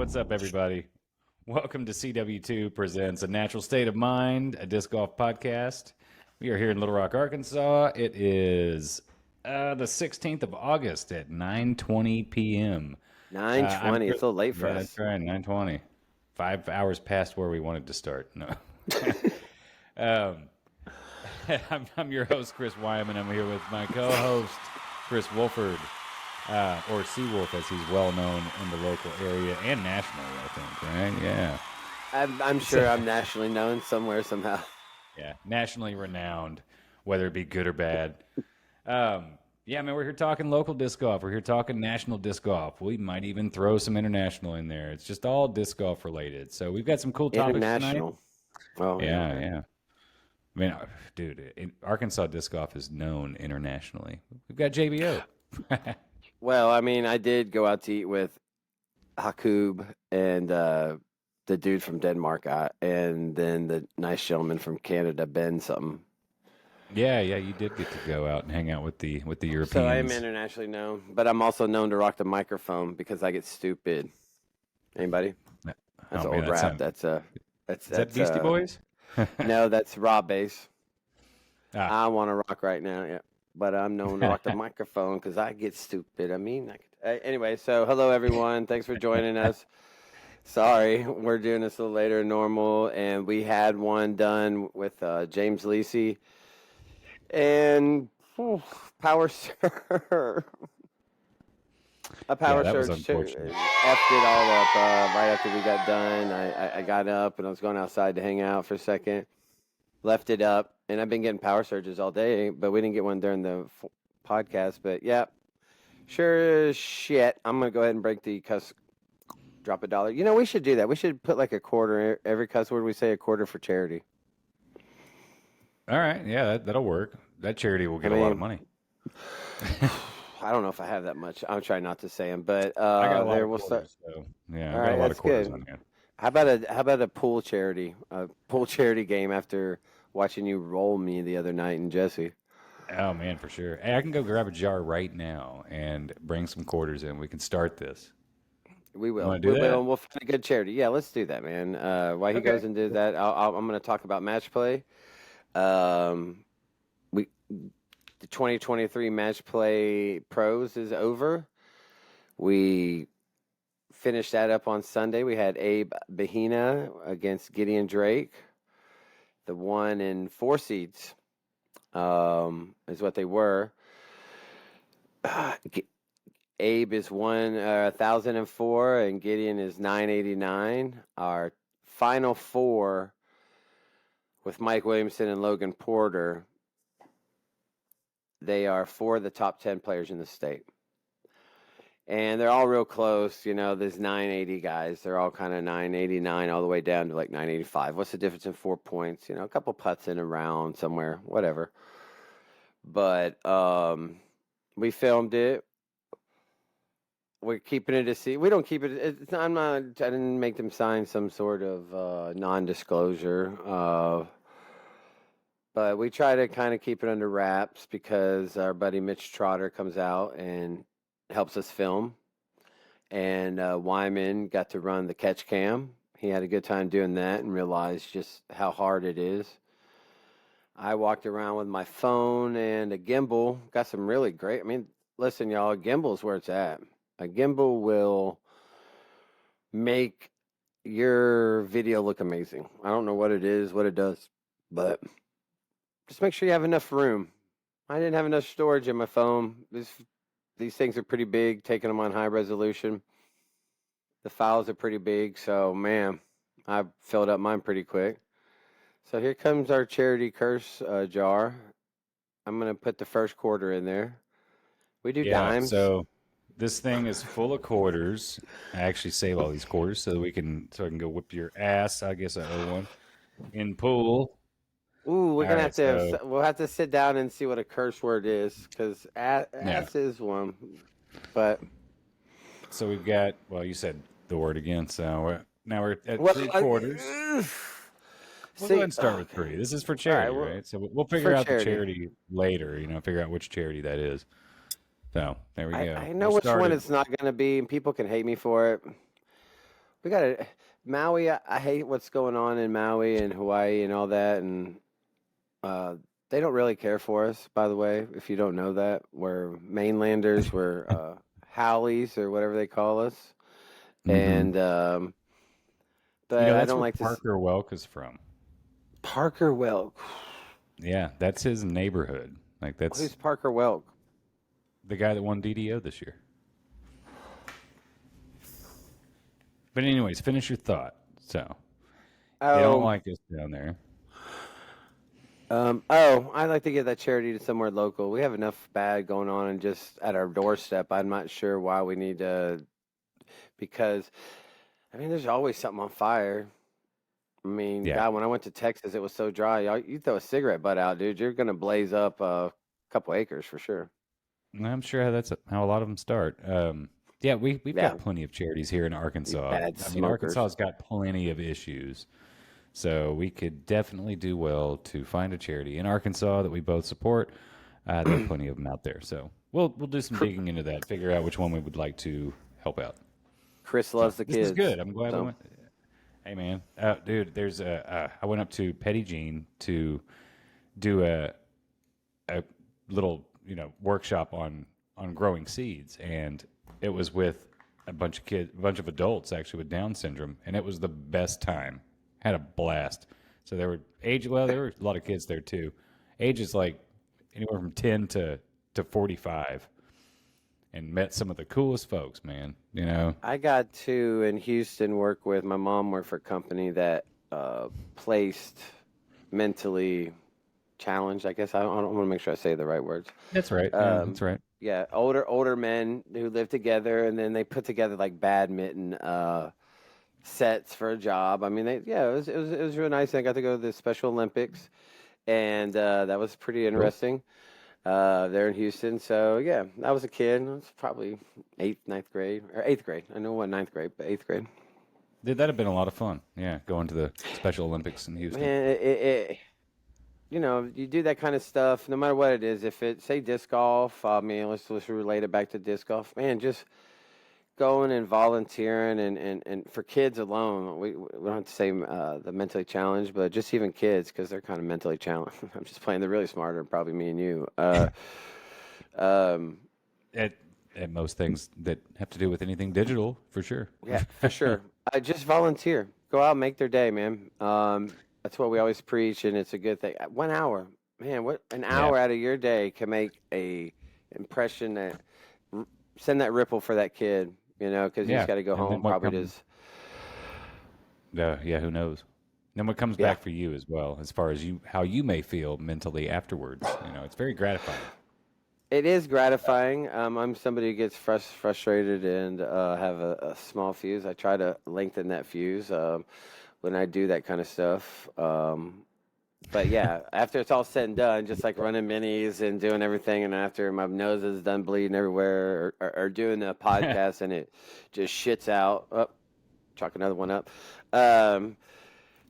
what's up, everybody? Welcome to CW2 Presents A Natural State of Mind, a disc golf podcast. We are here in Little Rock, Arkansas. It is the 16th of August at 9:20 p.m. 9:20. It's a little late for us. That's right, 9:20. 5 hours past where we wanted to start. No. I'm your host, Chris Wyman. I'm here with my co-host, Chris Wolford. Or Seawolf, as he's well known in the local area and nationally, I think, right? Yeah. I'm sure I'm nationally known somewhere, somehow. Yeah, nationally renowned, whether it be good or bad. Yeah, man, we're here talking local disc golf. We're here talking national disc golf. We might even throw some international in there. It's just all disc golf related. So we've got some cool topics International. tonight. Oh, Yeah. I mean, dude, Arkansas disc golf is known internationally. We've got JBO. Well, I mean, I did go out to eat with Hakub and the dude from Denmark, and then the nice gentleman from Canada, Ben something. Yeah, you did get to go out and hang out with the Europeans. So I am internationally known, but I'm also known to rock the microphone because I get stupid. Anybody? That's old rap. That's Is that Beastie Boys? No, that's Rob Bass. Ah. I want to rock right now. Yeah. But I'm known to rock the microphone because I get stupid. I mean, anyway, so hello, everyone. Thanks for joining us. Sorry, we're doing this a little later than normal, and we had one done with James Lecy and Power Surge. A Power Surge too. Effed it all up right after we got done. I got up, and I was going outside to hang out for a second. Left it up, and I've been getting power surges all day, but we didn't get one during the podcast. But yeah, sure as shit, I'm gonna go ahead and break the cuss. Drop $1. You know, we should do that. We should put like a quarter every cuss word we say, a quarter for charity. All right, yeah, that'll work. That charity will get a lot of money. I don't know if I have that much. I'm trying not to say them, but I got a lot there of we'll quarters, start. so, yeah, All I got right, a lot that's of quarters good. on here. How about a pool charity? A pool charity game after watching you roll me the other night and Jesse. Oh man, for sure. Hey, I can go grab a jar right now and bring some quarters in. We can start this. We will. Want to do that? We'll find a good charity. Yeah, let's do that, man. While he goes and does that, I'm going to talk about match play. The 2023 match play pros is over. We finished that up on Sunday. We had Abe Bahina against Gideon Drake. The 1 and 4 seeds is what they were. Abe is 1,004 and Gideon is 989. Our final four with Mike Williamson and Logan Porter, they are 4 of the top 10 players in the state. And they're all real close. You know, there's 980 guys. They're all kind of 989 all the way down to like 985. What's the difference in 4 points? You know, a couple putts in a round somewhere, whatever. But we filmed it. We're keeping it a secret. We don't keep it. It's not, I didn't make them sign some sort of non-disclosure. But we try to kind of keep it under wraps because our buddy Mitch Trotter comes out and helps us film. And Wyman got to run the catch cam. He had a good time doing that and realized just how hard it is. I walked around with my phone and a gimbal. Got some really great. I mean, listen, y'all, a gimbal's where it's at. A gimbal will make your video look amazing. I don't know what it is, what it does, but just make sure you have enough room. I didn't have enough storage in my phone. These things are pretty big, taking them on high resolution. The files are pretty big, so man, I filled up mine pretty quick. So here comes our charity curse jar. I'm going to put the first quarter in there. We do dimes. So this thing is full of quarters. I actually save all these quarters so I can go whip your ass. I guess I owe one in pool. Ooh, we're gonna have to. We'll have to sit down and see what a curse word is because ass is one. But so we've got. Well, you said the word again. So now we're at 3 quarters. We'll go ahead and start with 3. This is for charity, right? So we'll figure out the charity later. You know, figure out which charity that is. So there we go. I know which one it's not going to be, and people can hate me for it. we got to Maui. I hate what's going on in Maui and Hawaii and all that, and uh, they don't really care for us. By the way, if you don't know that, we're mainlanders, we're haoles or whatever they call us, Hmm. and but I That's don't where like this. Parker Welk is from. Parker Welk. Yeah, that's his neighborhood. Like Who's that's Parker Welk? the guy that won DDO this year. But anyways, finish your thought. So they don't Oh, like us down there. I'd like to give that charity to somewhere local. We have enough bad going on and just at our doorstep. I'm not sure why we need to, because I mean, there's always something on fire. I mean, Yeah, God, when I went to Texas, it was so dry. You throw a cigarette butt out, dude, you're gonna blaze up a couple acres for sure. I'm sure that's how a lot of them start. Yeah, we've Yeah, got plenty of charities here in you Arkansas. bad I mean, smokers. Arkansas's got plenty of issues, so we could definitely do well to find a charity in Arkansas that we both support. There are plenty of them out there, so we'll do some Cr- digging into that, figure out which one we would like to help out. Chris So loves the this is kids, good. I'm glad we so went. Hey man, dude, there's a. I went up to Petty Jean to do a little workshop on growing seeds, and it was with a bunch of kids, a bunch of adults actually with Down syndrome, and it was the best time. Had a blast. So there were there were a lot of kids there too, ages like anywhere from 10 to 45, and met some of the coolest folks, man. I got to in Houston work with my mom worked for a company that placed mentally challenged. I guess I don't want to make sure I say the right words. That's right. Yeah, Um, that's right. yeah, older men who live together, and then they put together like badminton sets for a job. I mean, it was really nice. I got to go to the Special Olympics, and that was pretty Cool. interesting there in Houston. So yeah, I was a kid. I was probably ninth grade, or eighth grade. I know what ninth grade, but eighth grade. Dude, that'd have been a lot of fun. Yeah, going to the Special Olympics in Houston. Man, you do that kind of stuff, no matter what it is. If it say disc golf, I mean, let's relate it back to disc golf. Man, just going and volunteering and for kids alone, we don't have to say the mentally challenged, but just even kids because they're kind of mentally challenged. I'm just playing. They're really smarter, probably me and you. Um, At at most things that have to do with anything digital, for sure. yeah, for sure. I just volunteer. Go out, and make their day, man. That's what we always preach, and it's a good thing. 1 hour, man. What an Yeah, hour out of your day can make a impression that r- send that ripple for that kid. Because he's yeah. got to go And then home. what Probably comes? does. Yeah, who knows? Then what comes Yeah. back for you as well, as far as how you may feel mentally afterwards. It's very gratifying. It is gratifying. I'm somebody who gets frustrated and have a small fuse. I try to lengthen that fuse when I do that kind of stuff. But yeah, after it's all said and done, just like running minis and doing everything, and after my nose is done bleeding everywhere, or doing a podcast and it just shits out. Oh, chalk another one up. Um,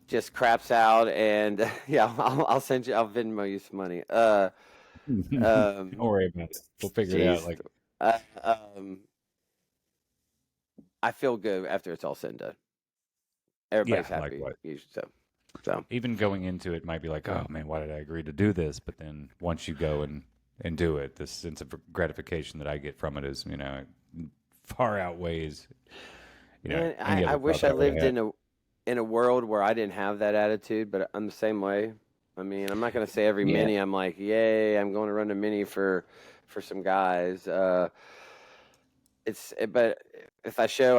just craps out, and yeah, I'll send you. I'll Venmo you some money. Don't Um, worry about it. We'll figure it out. Jeez. Like, Uh, um, I feel good after it's all said and done. yeah, Everybody's happy, likewise. usually. So Even going into it might be like, oh man, why did I agree to do this? But then once you go and do it, the sense of gratification that I get from it is, far outweighs, man, any I other thought wish I that I would have lived had. in a world where I didn't have that attitude, but I'm the same way. I mean, I'm not gonna say every Yeah. mini I'm like, yay, I'm going to run a mini for some guys. But if I show,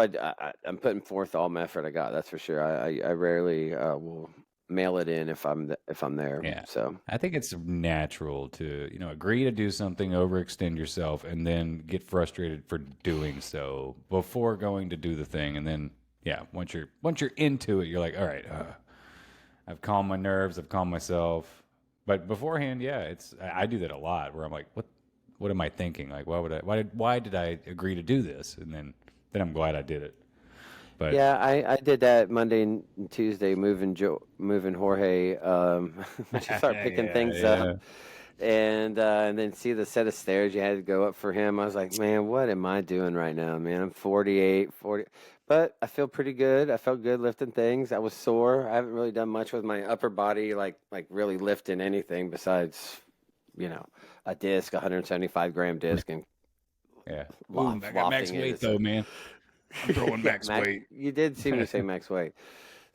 I'm putting forth all my effort I got. That's for sure. I rarely will mail it in if I'm there. Yeah. So I think it's natural to, agree to do something, overextend yourself, and then get frustrated for doing so before going to do the thing. And then, yeah, once you're into it, you're like, all right, I've calmed my nerves, I've calmed myself. But beforehand, yeah, I do that a lot where I'm like, what am I thinking? Like, why did I agree to do this? And then I'm glad I did it. But yeah, I did that Monday and Tuesday, moving Jorge. Just start picking yeah, things up, yeah. and then see the set of stairs you had to go up for him. I was like, man, what am I doing right now, man? I'm 48, 40, but I feel pretty good. I felt good lifting things. I was sore. I haven't really done much with my upper body, like really lifting anything besides, a disc, 175-gram disc, and Yeah. Ooh, I got max lofting it. weight though, man. I'm throwing Yeah, max weight. you did see me say max weight.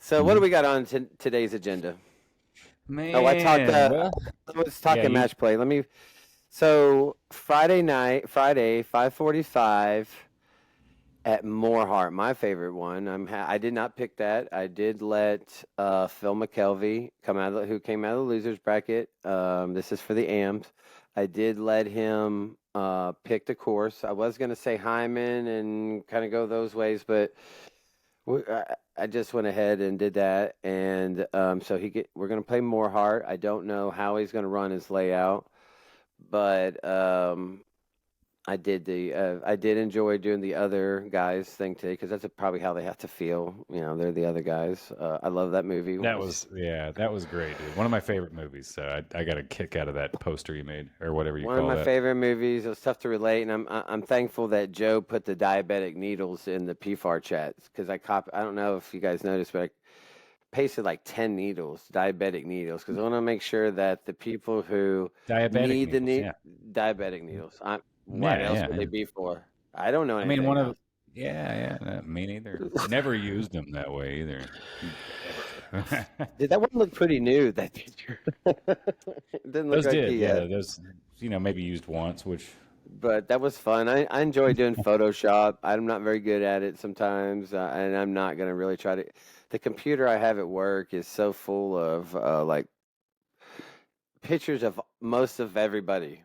So what do Mhm. we got on today's agenda? Oh, Man, well, I was yeah, talking match play. So Friday, 5:45 at Moorheart, my favorite one. I did not pick that. I did let Phil McKelvey who came out of the losers bracket. This is for the AMs. I did let him pick the course. I was going to say Hyman and kind of go those ways, but I just went ahead and did that, and we're going to play Moorheart. I don't know how he's going to run his layout, but I did enjoy doing the other guys thing today because that's probably how they have to feel. They're the other guys. I love that movie. that was great, dude. One of my favorite movies. So I got a kick out of that poster you made or whatever you One of call my that. favorite movies. It was tough to relate, and I'm thankful that Joe put the diabetic needles in the PFAR chats because I don't know if you guys noticed, but I pasted like 10 needles, diabetic needles, because I want to make sure that the people who Diabetic need needles, yeah. diabetic needles. What Yeah, else yeah, would yeah. they be for? I don't know I mean, anything else. me neither. Never used them that way either. Ever. Did that one look pretty new? That picture. It didn't look Those like did, he. yeah. Those, maybe used once, which But that was fun. I enjoy doing Photoshop. I'm not very good at it sometimes, and I'm not gonna really try to. The computer I have at work is so full of like pictures of most of everybody.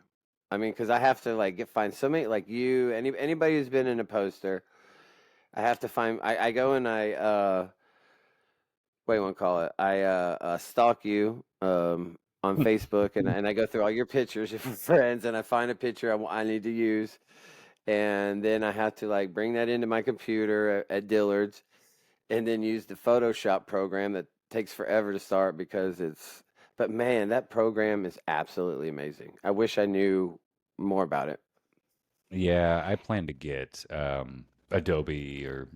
I mean, because I have to like find so many like anybody who's been in a poster. I have to find. I go and what do you want to call it? I stalk you on Facebook, and I go through all your pictures of your friends, and I find a picture I need to use, and then I have to like bring that into my computer at Dillard's, and then use the Photoshop program that takes forever to start because it's. But man, that program is absolutely amazing. I wish I knew more about it. yeah, I plan to get Adobe or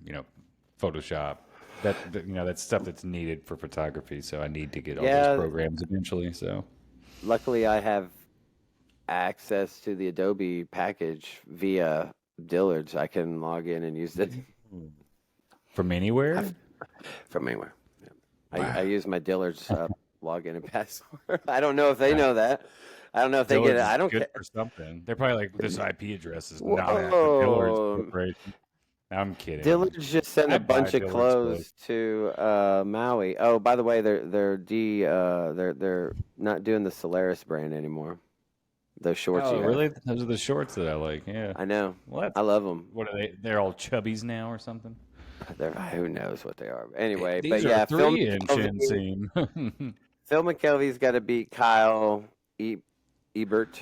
Photoshop. That's stuff that's needed for photography. So I need to get all those Yeah, programs eventually. So luckily I have access to the Adobe package via Dillard's. I can log in and use it from anywhere. from anywhere. I Wow. use my Dillard's login and password. I don't know if they know that. I don't know if they get Dillard's it. is I don't good care. for something. They're probably like, this IP address is not the Dillard's Whoa. Corporation. I'm kidding. Dillard's just sent I a buy bunch of Dillard's clothes. clothes to Maui. Oh, by the way, they're not doing the Solaris brand anymore. Those shorts Oh, you have. really? Those are the shorts that I like. Yeah. I know. Well, that's I love them. what are they? They're all chubbies now or something. Who knows what they are. Anyway, but These are yeah, 3 inch inseam. Phil McKelvey's got to beat Kyle Ebert,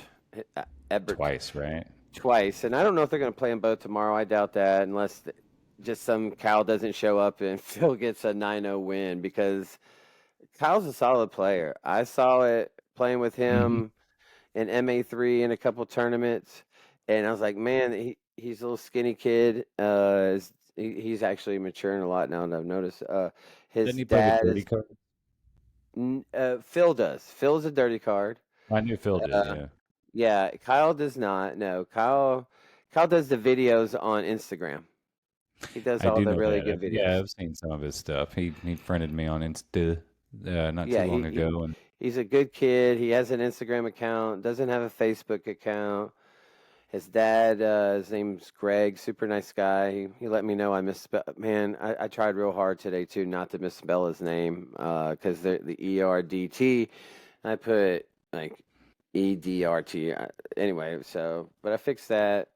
Ebert Twice, right? twice, and I don't know if they're going to play them both tomorrow. I doubt that, unless just some Kyle doesn't show up and Phil gets a 9-0 win because Kyle's a solid player. I saw it playing with Hmm. him in MA3 in a couple tournaments, and I was like, man, he's a little skinny kid. He's actually maturing a lot now, and I've noticed. Didn't His he play the dad dirty is card? Phil does. Phil's a dirty card. I knew Phil did. Uh, Yeah, yeah, Kyle does not. No, Kyle does the videos on Instagram. He does I all do the know really that. good Yeah, videos. I've seen some of his stuff. He friended me on Insta not too Yeah, long ago, and he's a good kid. He has an Instagram account, doesn't have a Facebook account. His dad, his name's Greg, super nice guy. He let me know I misspelled. Man, I tried real hard today too not to misspell his name because the ERDT, I put like EDRT. Anyway, but I fixed that.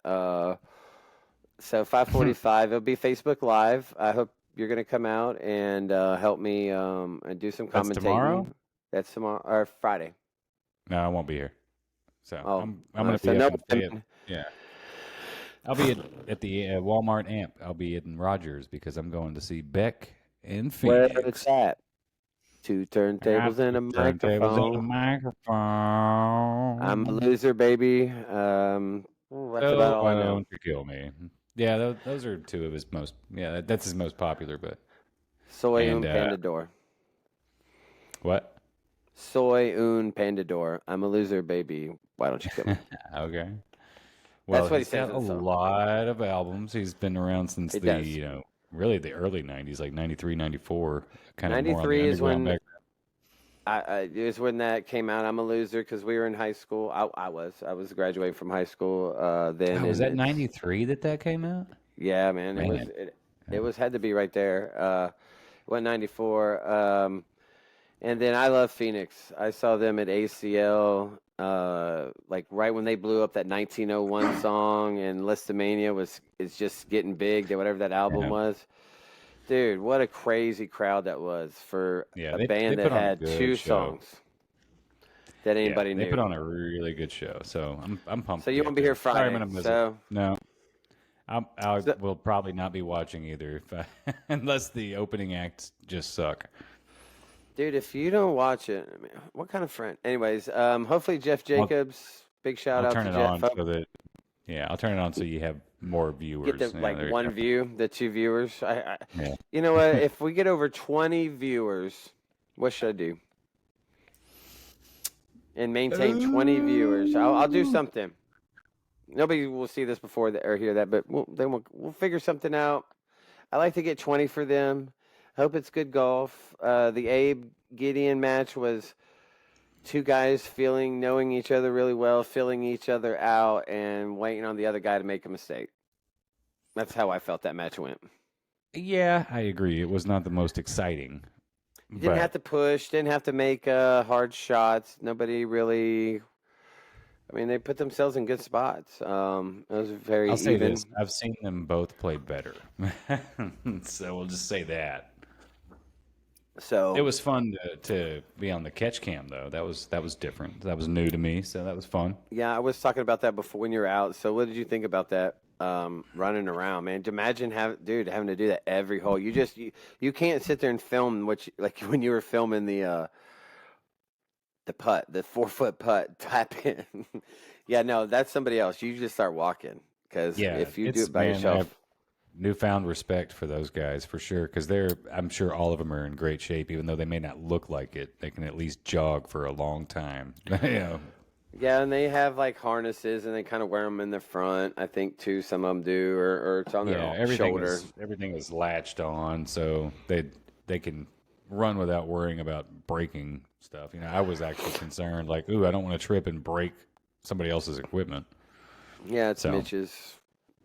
So 5:45, it'll be Facebook Live. I hope you're gonna come out and help me and do some that's tomorrow. commentating. That's tomorrow or Friday. No, I won't be here. So Oh, I'm gonna so be no. up in Fayette. Yeah, I'll be at the Walmart Amp. I'll be in Rogers because I'm going to see Beck in Where it's Phoenix. at. Two I got turntables and the a turntables and a microphone. microphone. I'm a loser, baby. That's about So all I why know. don't you kill me? Yeah, those are two of his most. Yeah, that's his most popular. But Soy and un pandador. what? Soy un pandador. I'm a loser, baby. Why don't you kill me? Okay. Well, That's what he he's says got in a the song. lot of albums. He's been around since He the, does. really the early 90s, like 93, 94, kind of more on the 93 is underground when back is when that came out. I'm a loser because we were in high school. I was graduating from high school then. then, Oh, was and that it's 93 that came out? yeah, man. It was Man. it, Yeah. it was had to be right there. Went 94. And then I love Phoenix. I saw them at ACL, like right when they blew up that 1901 song, and Listomania is just getting big. That whatever that album Yeah. was, dude, what a crazy crowd that was for Yeah, a they band that put on a had good two show. songs that Yeah, anybody they put knew. on a really good show. So I'm pumped So to you get won't be here there. Sorry, I'm Friday. gonna miss it. So, No, I so will probably not be watching either if unless the opening acts just suck. dude, if you don't watch it, I mean, what kind of friend? Anyways, hopefully Jeff I'll Jacobs. Big shout I'll out turn to it Jeff. on so that I'll turn it on so you have more Get the viewers. Yeah, like there you one go. view, the two viewers. Yeah. You know what? If we get over 20 viewers, what should I do? And maintain 20 viewers. I'll do Ooh. something. Nobody will see this before or hear that, but we'll figure something out. I like to get 20 for them. Hope it's good golf. The Abe Gideon match was two guys knowing each other really well, filling each other out, and waiting on the other guy to make a mistake. That's how I felt that match went. Yeah, I agree. It was not the most exciting, You didn't have but to push, didn't have to make hard shots. Nobody really. I mean, they put themselves in good spots. It was very I'll say this: even. I've seen them both play better, so we'll just say that. It So was fun to be on the catch cam though. That was different. That was new to me, so that was fun. yeah, I was talking about that before when you were out. So what did you think about that? Running around, man. Imagine having to do that every hole. You can't sit there and film like when you were filming the putt, the 4 foot putt, tap in. Yeah, no, that's somebody else. You just start walking because Yeah, if you do it's it by man, I have yourself, newfound respect for those guys for sure because I'm sure all of them are in great shape, even though they may not look like it. They can at least jog for a long time. yeah, and they have like harnesses and they kind of wear them in the front. I think too, some of them do, or it's on Yeah, their shoulder. everything is latched on, so they can run without worrying about breaking stuff. I was actually concerned, like, ooh, I don't want to trip and break somebody else's equipment. Yeah, it's So Mitch's.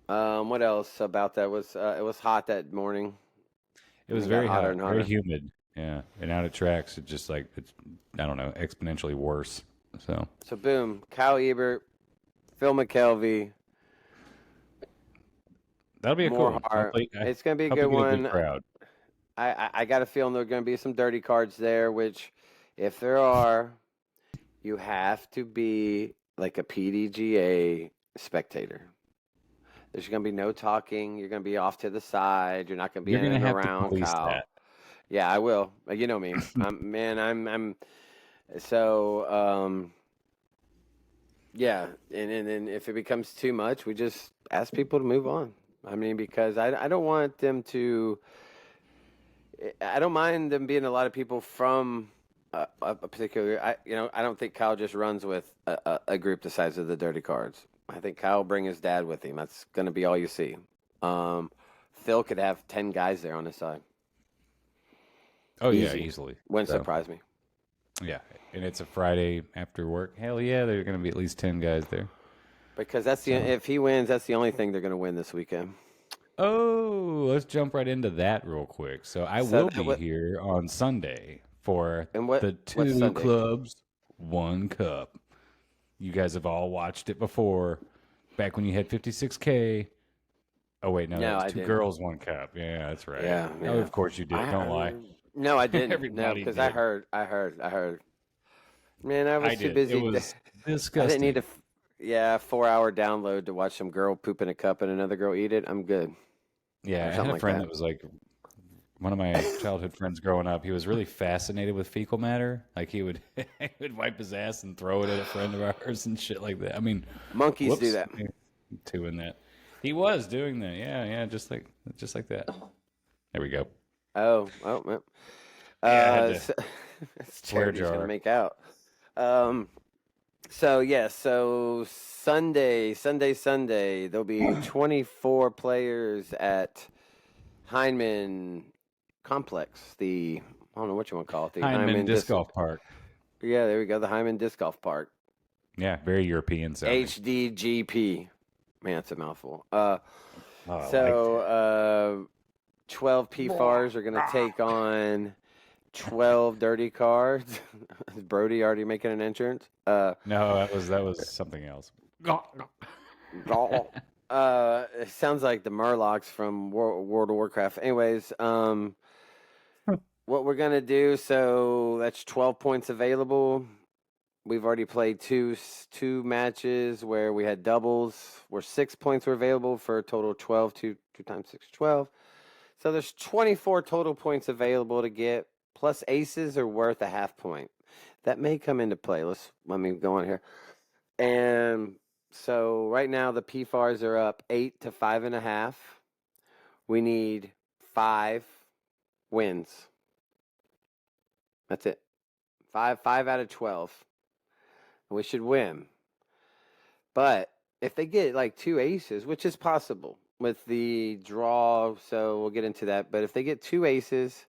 What else about that was it was hot that morning it and was it got very hotter hot, and very hotter. humid. Yeah, and out of tracks, it just like it's I don't know, exponentially worse. So So boom, Kyle Ebert, Phil McKelvey, that'll be a cool more one. heart. I It's gonna be a hope good we get a good one. crowd. I got a feeling there are gonna be some dirty cards there, which if there are, you have to be like a PDGA spectator. There's going to be no talking. You're going to be off to the side. You're not going to be You're in gonna and have to around police that. Kyle. Yeah, I will. You know me. I'm so yeah. And if it becomes too much, we just ask people to move on. I mean, because I don't want them to. I don't mind them being a lot of people from a particular. I don't think Kyle just runs with a group the size of the Dirty Cards. I think Kyle will bring his dad with him. That's going to be all you see. Phil could have 10 guys there on his side. Oh yeah, Easy. easily. Wouldn't So surprise me. yeah, and it's a Friday after work. Hell yeah, there are gonna be at least 10 guys there. Because So if he wins, that's the only thing they're going to win this weekend. oh, let's jump right into that real quick. So I So will that be what here on Sunday for and the what's two Sunday? clubs, one cup. You guys have all watched it before, back when you had 56K. Oh wait, no, that No, was I two didn't. girls, one cup. Yeah, that's right. Yeah, Oh, yeah. of course you did. Don't lie. No, I didn't. No, Everybody because did. I heard. Man, I I was too did. It busy. was I didn't need disgusting. yeah, 4 hour download to watch some girl poop in a cup and another girl eat it. I'm good. Yeah, Or I had something a like friend that. that was like one of my childhood friends growing up, he was really fascinated with fecal matter. Like he would he would wipe his ass and throw it at a friend of ours and shit like that. I mean, Monkeys do whoops, that. two in that. He was doing that. Yeah, yeah, just like that. There we go. Oh, well. Yeah, I had to So, swear Charity's gonna jar. make out. Um, so Sunday, there'll be 24 players at Heinemann Complex. I don't know what you want to call it. The Heinemann Heinemann Disc Disc. Golf Park. Yeah, there we go. The Hyman Disc Golf Park. Yeah, very European sounding. HDGP. Man, it's a mouthful. Oh, I liked it. So 12 PFARs are going to take on 12 dirty cards. Is Brody already making an entrance? No, that was something else. It sounds like the Murlocs from World of Warcraft. Anyways, what we're going to do, so that's 12 points available. We've already played two matches where we had doubles, where 6 points were available for a total of 12. 2 times 6 is 12. So there's 24 total points available to get, plus aces are worth a half point. That may come into play. Let me go on here. And so right now the PFARs are up 8 to 5.5. We need 5 wins. That's it. 5 out of 12. We should win. But if they get like 2 aces, which is possible with the draw, so we'll get into that. But if they get 2 aces,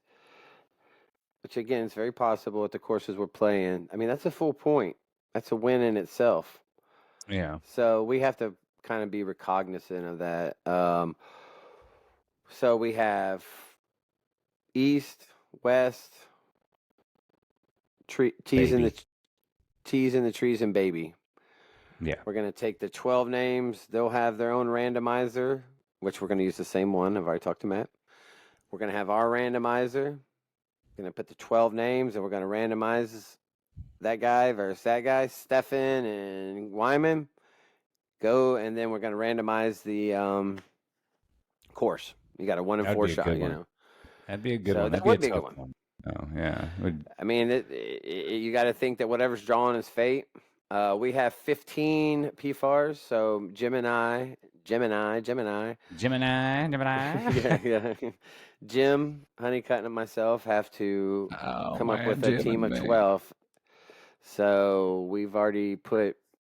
which again is very possible at the courses we're playing, I mean, that's a full point. That's a win in itself. Yeah. So we have to kind of be recognizant of that. So we have East, West, T's in the trees and baby. Yeah. We're going to take the 12 names. They'll have their own randomizer, which we're going to use the same one. I've already talked to Matt. We're going to have our randomizer. We're going to put the 12 names, and we're going to randomize that guy versus that guy, Stefan and Wyman. Go, and then we're going to randomize the course. You got a 1 in 4 shot, you know. That'd be a good So one. that That'd be a would be a good tough one. Oh, yeah. I mean, you got to think that whatever's drawn is fate. We have 15 PFARs, so Gemini. Gemini. yeah. Jim, Honeycutt, and myself have to Oh, come up man, with a Jim team and of me. 12. So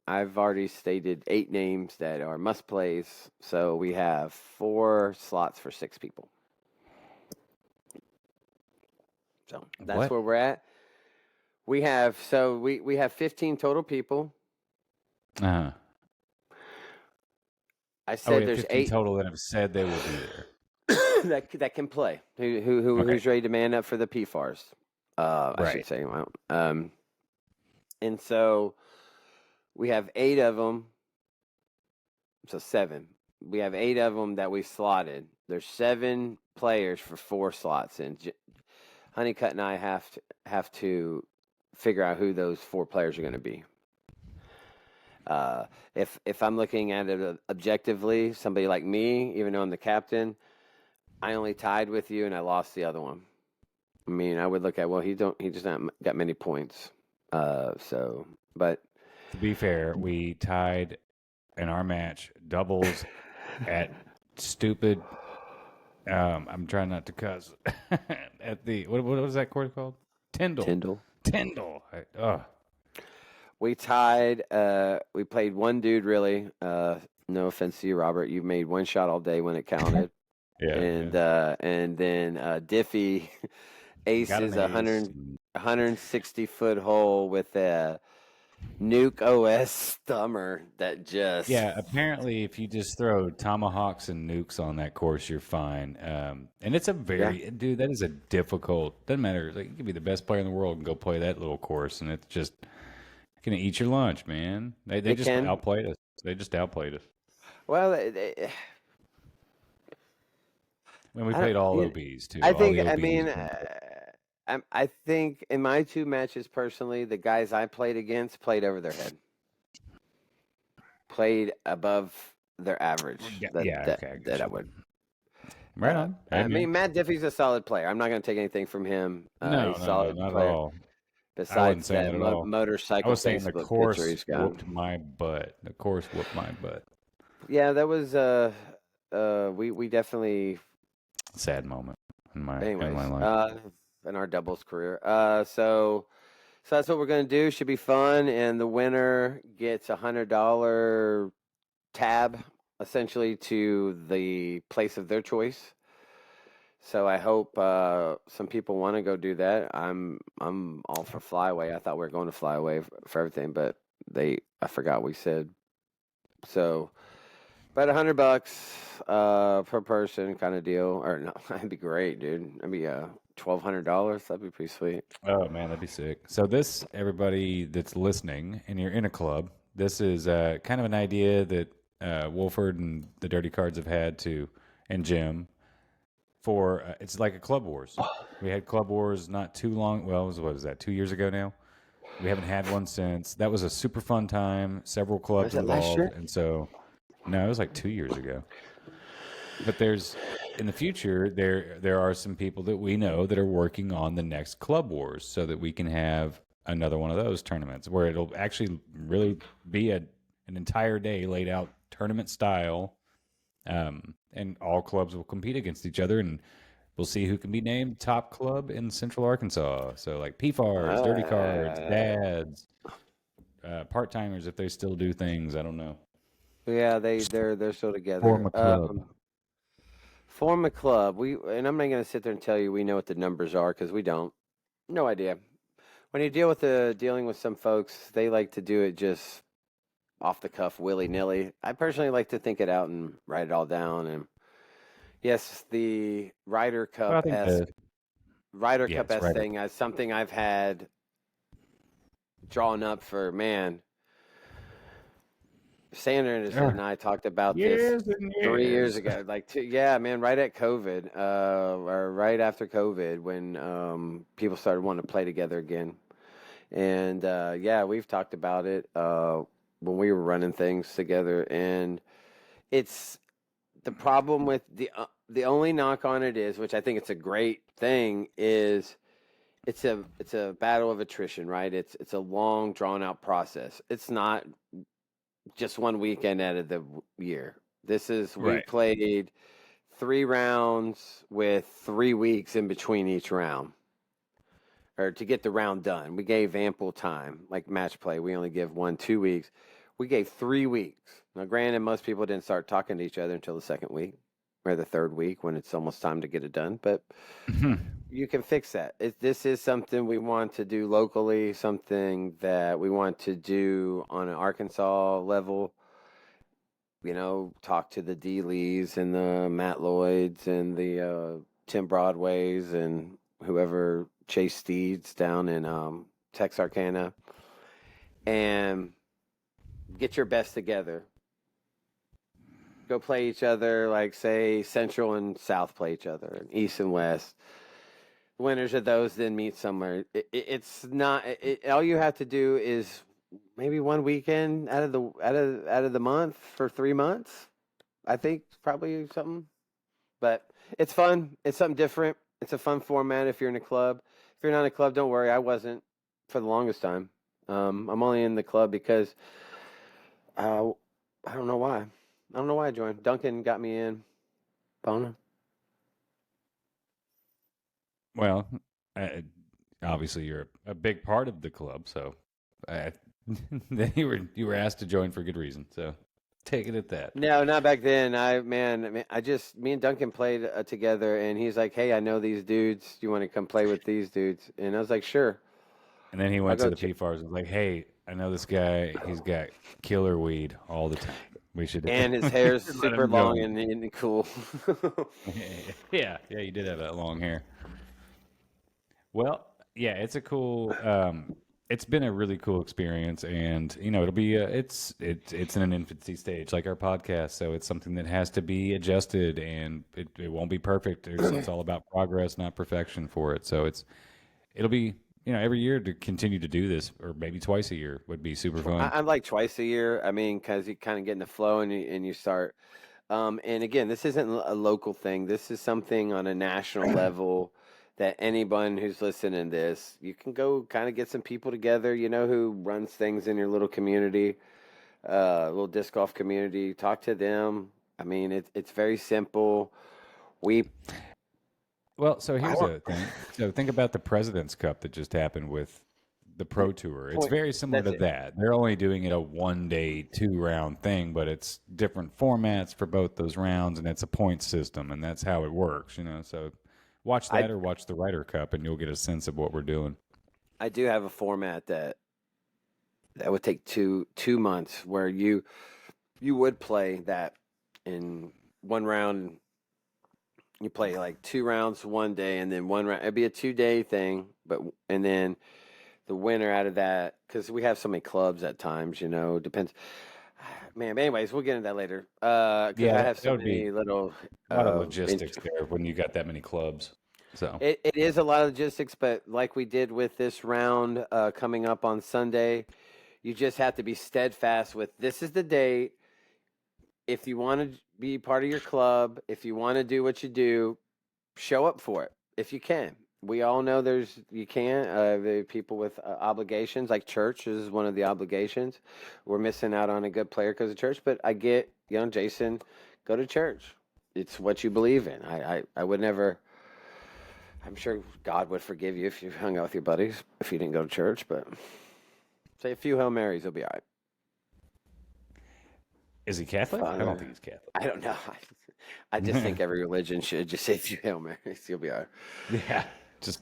I've already stated 8 names that are must plays. So we have 4 slots for 6 people. So that's where we're at. We have 15 total people. Uh-huh. I said there's 15 8 total that have said they will be there. that can play. Who's ready to man up for the PFARs? I should say. And so we have 8 of them. So 7. We have 8 of them that we slotted. There's 7 players for 4 slots, and Honeycutt and I have to figure out who those 4 players are going to be. If I'm looking at it objectively, somebody like me, even though I'm the captain, I only tied with you and I lost the other one. I mean, I would look at, well, he just not got many points. But to be fair, we tied in our match doubles at stupid. I'm trying not to cuss at the what was that course called? Tyndall. We tied. We played one dude really. No offense to you, Robert. You made one shot all day when it counted. And then Diffie aces a 160-foot hole with a Nuke OS stummer that just apparently if you just throw tomahawks and nukes on that course you're fine, and it's a very dude, that is a difficult, doesn't matter, like you could be the best player in the world and go play that little course and it's just gonna eat your lunch, man. They just outplayed us. Well, when we played all OBs too. I think in my 2 matches personally, the guys I played against played over their head, played above their average. I would. Right on. Hey, I man. mean, Matt Diffie's a solid player. I'm not going to take anything from him. No, He's a no, no, solid not at player. all. I wasn't Besides saying that that at all. I motorcycle was saying the Facebook picture course he's got. whooped my butt. The course whooped my butt. Yeah, that was we definitely. Sad moment in Anyways, my life. in our doubles career. So that's what we're gonna do. Should be fun, and the winner gets $100 tab essentially to the place of their choice. So I hope some people want to go do that. I'm all for Flyaway. I thought we were going to Flyaway for everything, but I forgot we said so. About $100 per person kind of deal. Or no, that'd be great, dude. That'd be $1,200. That'd be pretty sweet. Oh man, that'd be sick. So this, everybody that's listening, and you're in a club, this is kind of an idea that Wolford and the Dirty Cards have had to, and Jim, for it's like a Club Wars. We had Club Wars not too long. Well, what was that? 2 years ago now. We haven't had one since. That was a super fun time. Several clubs Was it last year? involved, and so no, it was like 2 years ago. But there's in the future there are some people that we know that are working on the next Club Wars, so that we can have another one of those tournaments where it'll actually really be an entire day laid out tournament style, and all clubs will compete against each other, and we'll see who can be named top club in Central Arkansas. So like PFARs, Dirty Cards, Uh, Dads, part timers if they still do things. I don't know. yeah, Just they're still form together. a club. Form a club. And I'm not going to sit there and tell you we know what the numbers are because we don't. No idea. When you dealing with some folks, they like to do it just off the cuff, willy nilly. I personally like to think it out and write it all down. And yes, the Well, I think Ryder yeah, Cup it's esque right. thing is something I've had drawn up for man. Sanders Uh, and I talked about this years and 3 years years. ago. Yeah, man, right at COVID, or right after COVID, when people started wanting to play together again. And yeah, we've talked about it when we were running things together. And it's the problem with the only knock on it is, which I think it's a great thing, is it's a battle of attrition, right? It's a long drawn out process. It's not just one weekend out of the year. We Right. played 3 rounds with 3 weeks in between each round, or to get the round done. We gave ample time, like match play. We only give 1, 2 weeks. We gave 3 weeks. Now, granted, most people didn't start talking to each other until the second week or the third week when it's almost time to get it done. But you can fix that. This is something we want to do locally, something that we want to do on an Arkansas level. Talk to the D. Lees and the Matt Lloyds and the Tim Broadways and whoever Chase Steeds down in Texarkana, and get your best together. Go play each other, like say Central and South play each other, and East and West. Winners of those then meet somewhere. It's not. All you have to do is maybe one weekend out of the month for 3 months. I think probably something, but it's fun. It's something different. It's a fun format if you're in a club. If you're not in a club, don't worry. I wasn't for the longest time. I'm only in the club because uh, I don't know why. I don't know why I joined. Duncan got me in. Bona. Well, uh, obviously you're a big part of the club, so uh, then you were asked to join for good reason. So take it at that. No, not back then. Me and Duncan played together, and he's like, "Hey, I know these dudes. You want to come play with these dudes?" And I was like, "Sure, And then he I'll went to go." the PFARs and was like, "Hey, I know this guy. He's got killer weed all the time. We should, And his we hair's should let super him long join." and cool. Yeah, yeah, you did have that long hair. Well, yeah, it's a cool. It's been a really cool experience, and it'll be it's in an infancy stage, like our podcast. So it's something that has to be adjusted, and it won't be perfect. It's all about progress, not perfection for it. So it'll be every year to continue to do this, or maybe twice a year would be super fun. I'm like twice a year. I mean, because you kind of get in the flow and you start. And again, this isn't a local thing. This is something on a national level that anyone who's listening to this, you can go kind of get some people together, who runs things in your little community, little disc golf community. Talk to them. I mean, it's very simple. We, Well, so I here's don't a thing. So think about the President's Cup that just happened with the Pro Tour. It's point. very similar That's to it. that. They're only doing it a 1 day, 2 round thing, but it's different formats for both those rounds, and it's a point system, and that's how it works. So watch I that or watch the Ryder Cup, and you'll get a sense of what we're doing. I do have a format that would take two months where you would play that in one round. You play like 2 rounds 1 day, and then 1 round. It'd be a 2 day thing, and then the winner out of that, because we have so many clubs at times, depends. Man, but anyways, we'll get into that later. Because Yeah, I that, have that so would be many little. a lot of In, logistics there when you got that many clubs. So it is a lot of logistics, but like we did with this round coming up on Sunday, you just have to be steadfast with this is the date. If you want to be part of your club, if you want to do what you do, show up for it if you can. We all know you can't. The people with obligations, like church is one of the obligations. We're missing out on a good player because of church, but I get, Jason, go to church. It's what you believe in. I would never. I'm sure God would forgive you if you hung out with your buddies if you didn't go to church, but say a few Hail Marys, you'll be all right. is he Catholic? I don't think he's I don't know. I just think Catholic. every religion should just say a few Hail Marys. You'll be all right. Yeah, just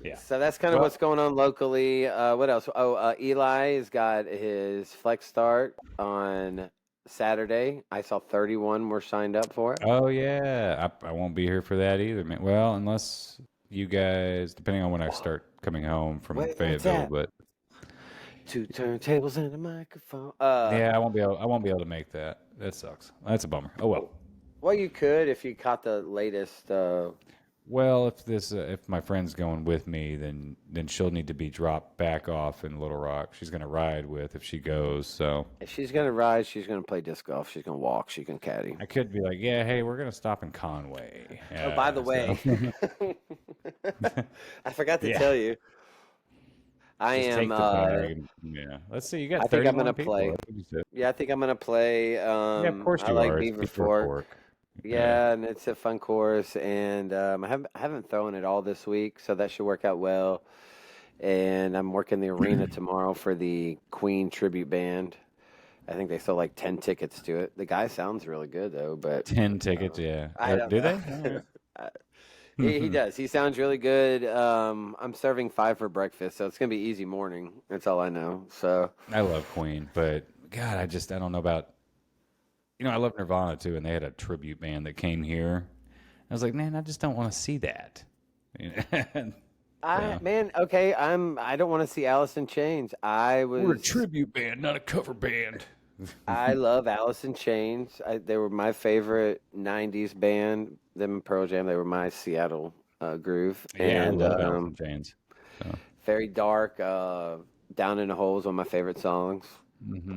yeah. So that's kind of Well, what's going on locally. What else? Oh, Eli has got his flex start on Saturday. I saw 31 were signed up for it. oh yeah, I won't be here for that either, man. Well, unless you guys, depending on when I Whoa, start coming home from what's Fayetteville, that? but Two turntables and a microphone. yeah, I won't be able to make that. That sucks. That's a bummer. Oh well. Well, you could if you caught the latest. Well, if my friend's going with me, then she'll need to be dropped back off in Little Rock. She's gonna ride with if she goes. So If she's gonna ride, she's gonna play disc golf. She's gonna walk. She can caddy. I could be like, yeah, hey, we're gonna stop in Conway. Oh, by the So way, I forgot to yeah, tell you. I just am. take the bag. Yeah, let's see. You got I think I'm 31 gonna people. play. That's what you said. Yeah, I think I'm gonna play. Yeah, of course I you like are. It's Beaver Beaver Fork. Fork. Yeah. Yeah, and it's a fun course, and I haven't thrown it all this week, so that should work out well. And I'm working the arena tomorrow for the Queen tribute band. I think they sold like 10 tickets to it. The guy sounds really good though, but 10 tickets, yeah. I don't Do know. they? All Uh, he right. does. He sounds really good. I'm serving 5 for breakfast, so it's gonna be easy morning. That's all I know. So I love Queen, but God, I don't know about, I love Nirvana too, and they had a tribute band that came here. I was like, man, I just don't want to see that. So, man, okay. I don't want to see Alice in Chains. we're a tribute band, not a cover band. I love Alice in Chains. They were my favorite '90s band. Them and Pearl Jam. They were my Seattle groove, Yeah, I and love Alice in Chains. So, very dark. Down in the Hole is one of my favorite songs.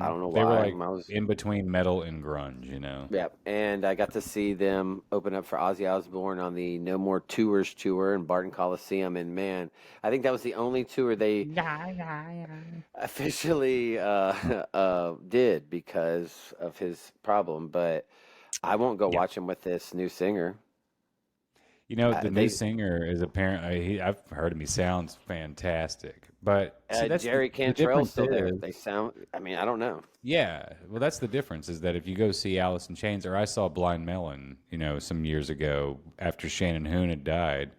I don't know they were why. like in between metal and grunge. Yeah, and I got to see them open up for Ozzy Osbourne on the No More Tours tour in Barton Coliseum, and man, I think that was the only tour they officially did because of his problem. But I won't go Yeah. watch him with this new singer. The new They singer is apparently, I've heard him, he sounds fantastic. But see, that's Jerry the Cantrell's difference still there. is, They sound. I mean, I don't know. yeah, well, that's the difference is that if you go see Alice in Chains, or I saw Blind Melon, some years ago after Shannon Hoon had died,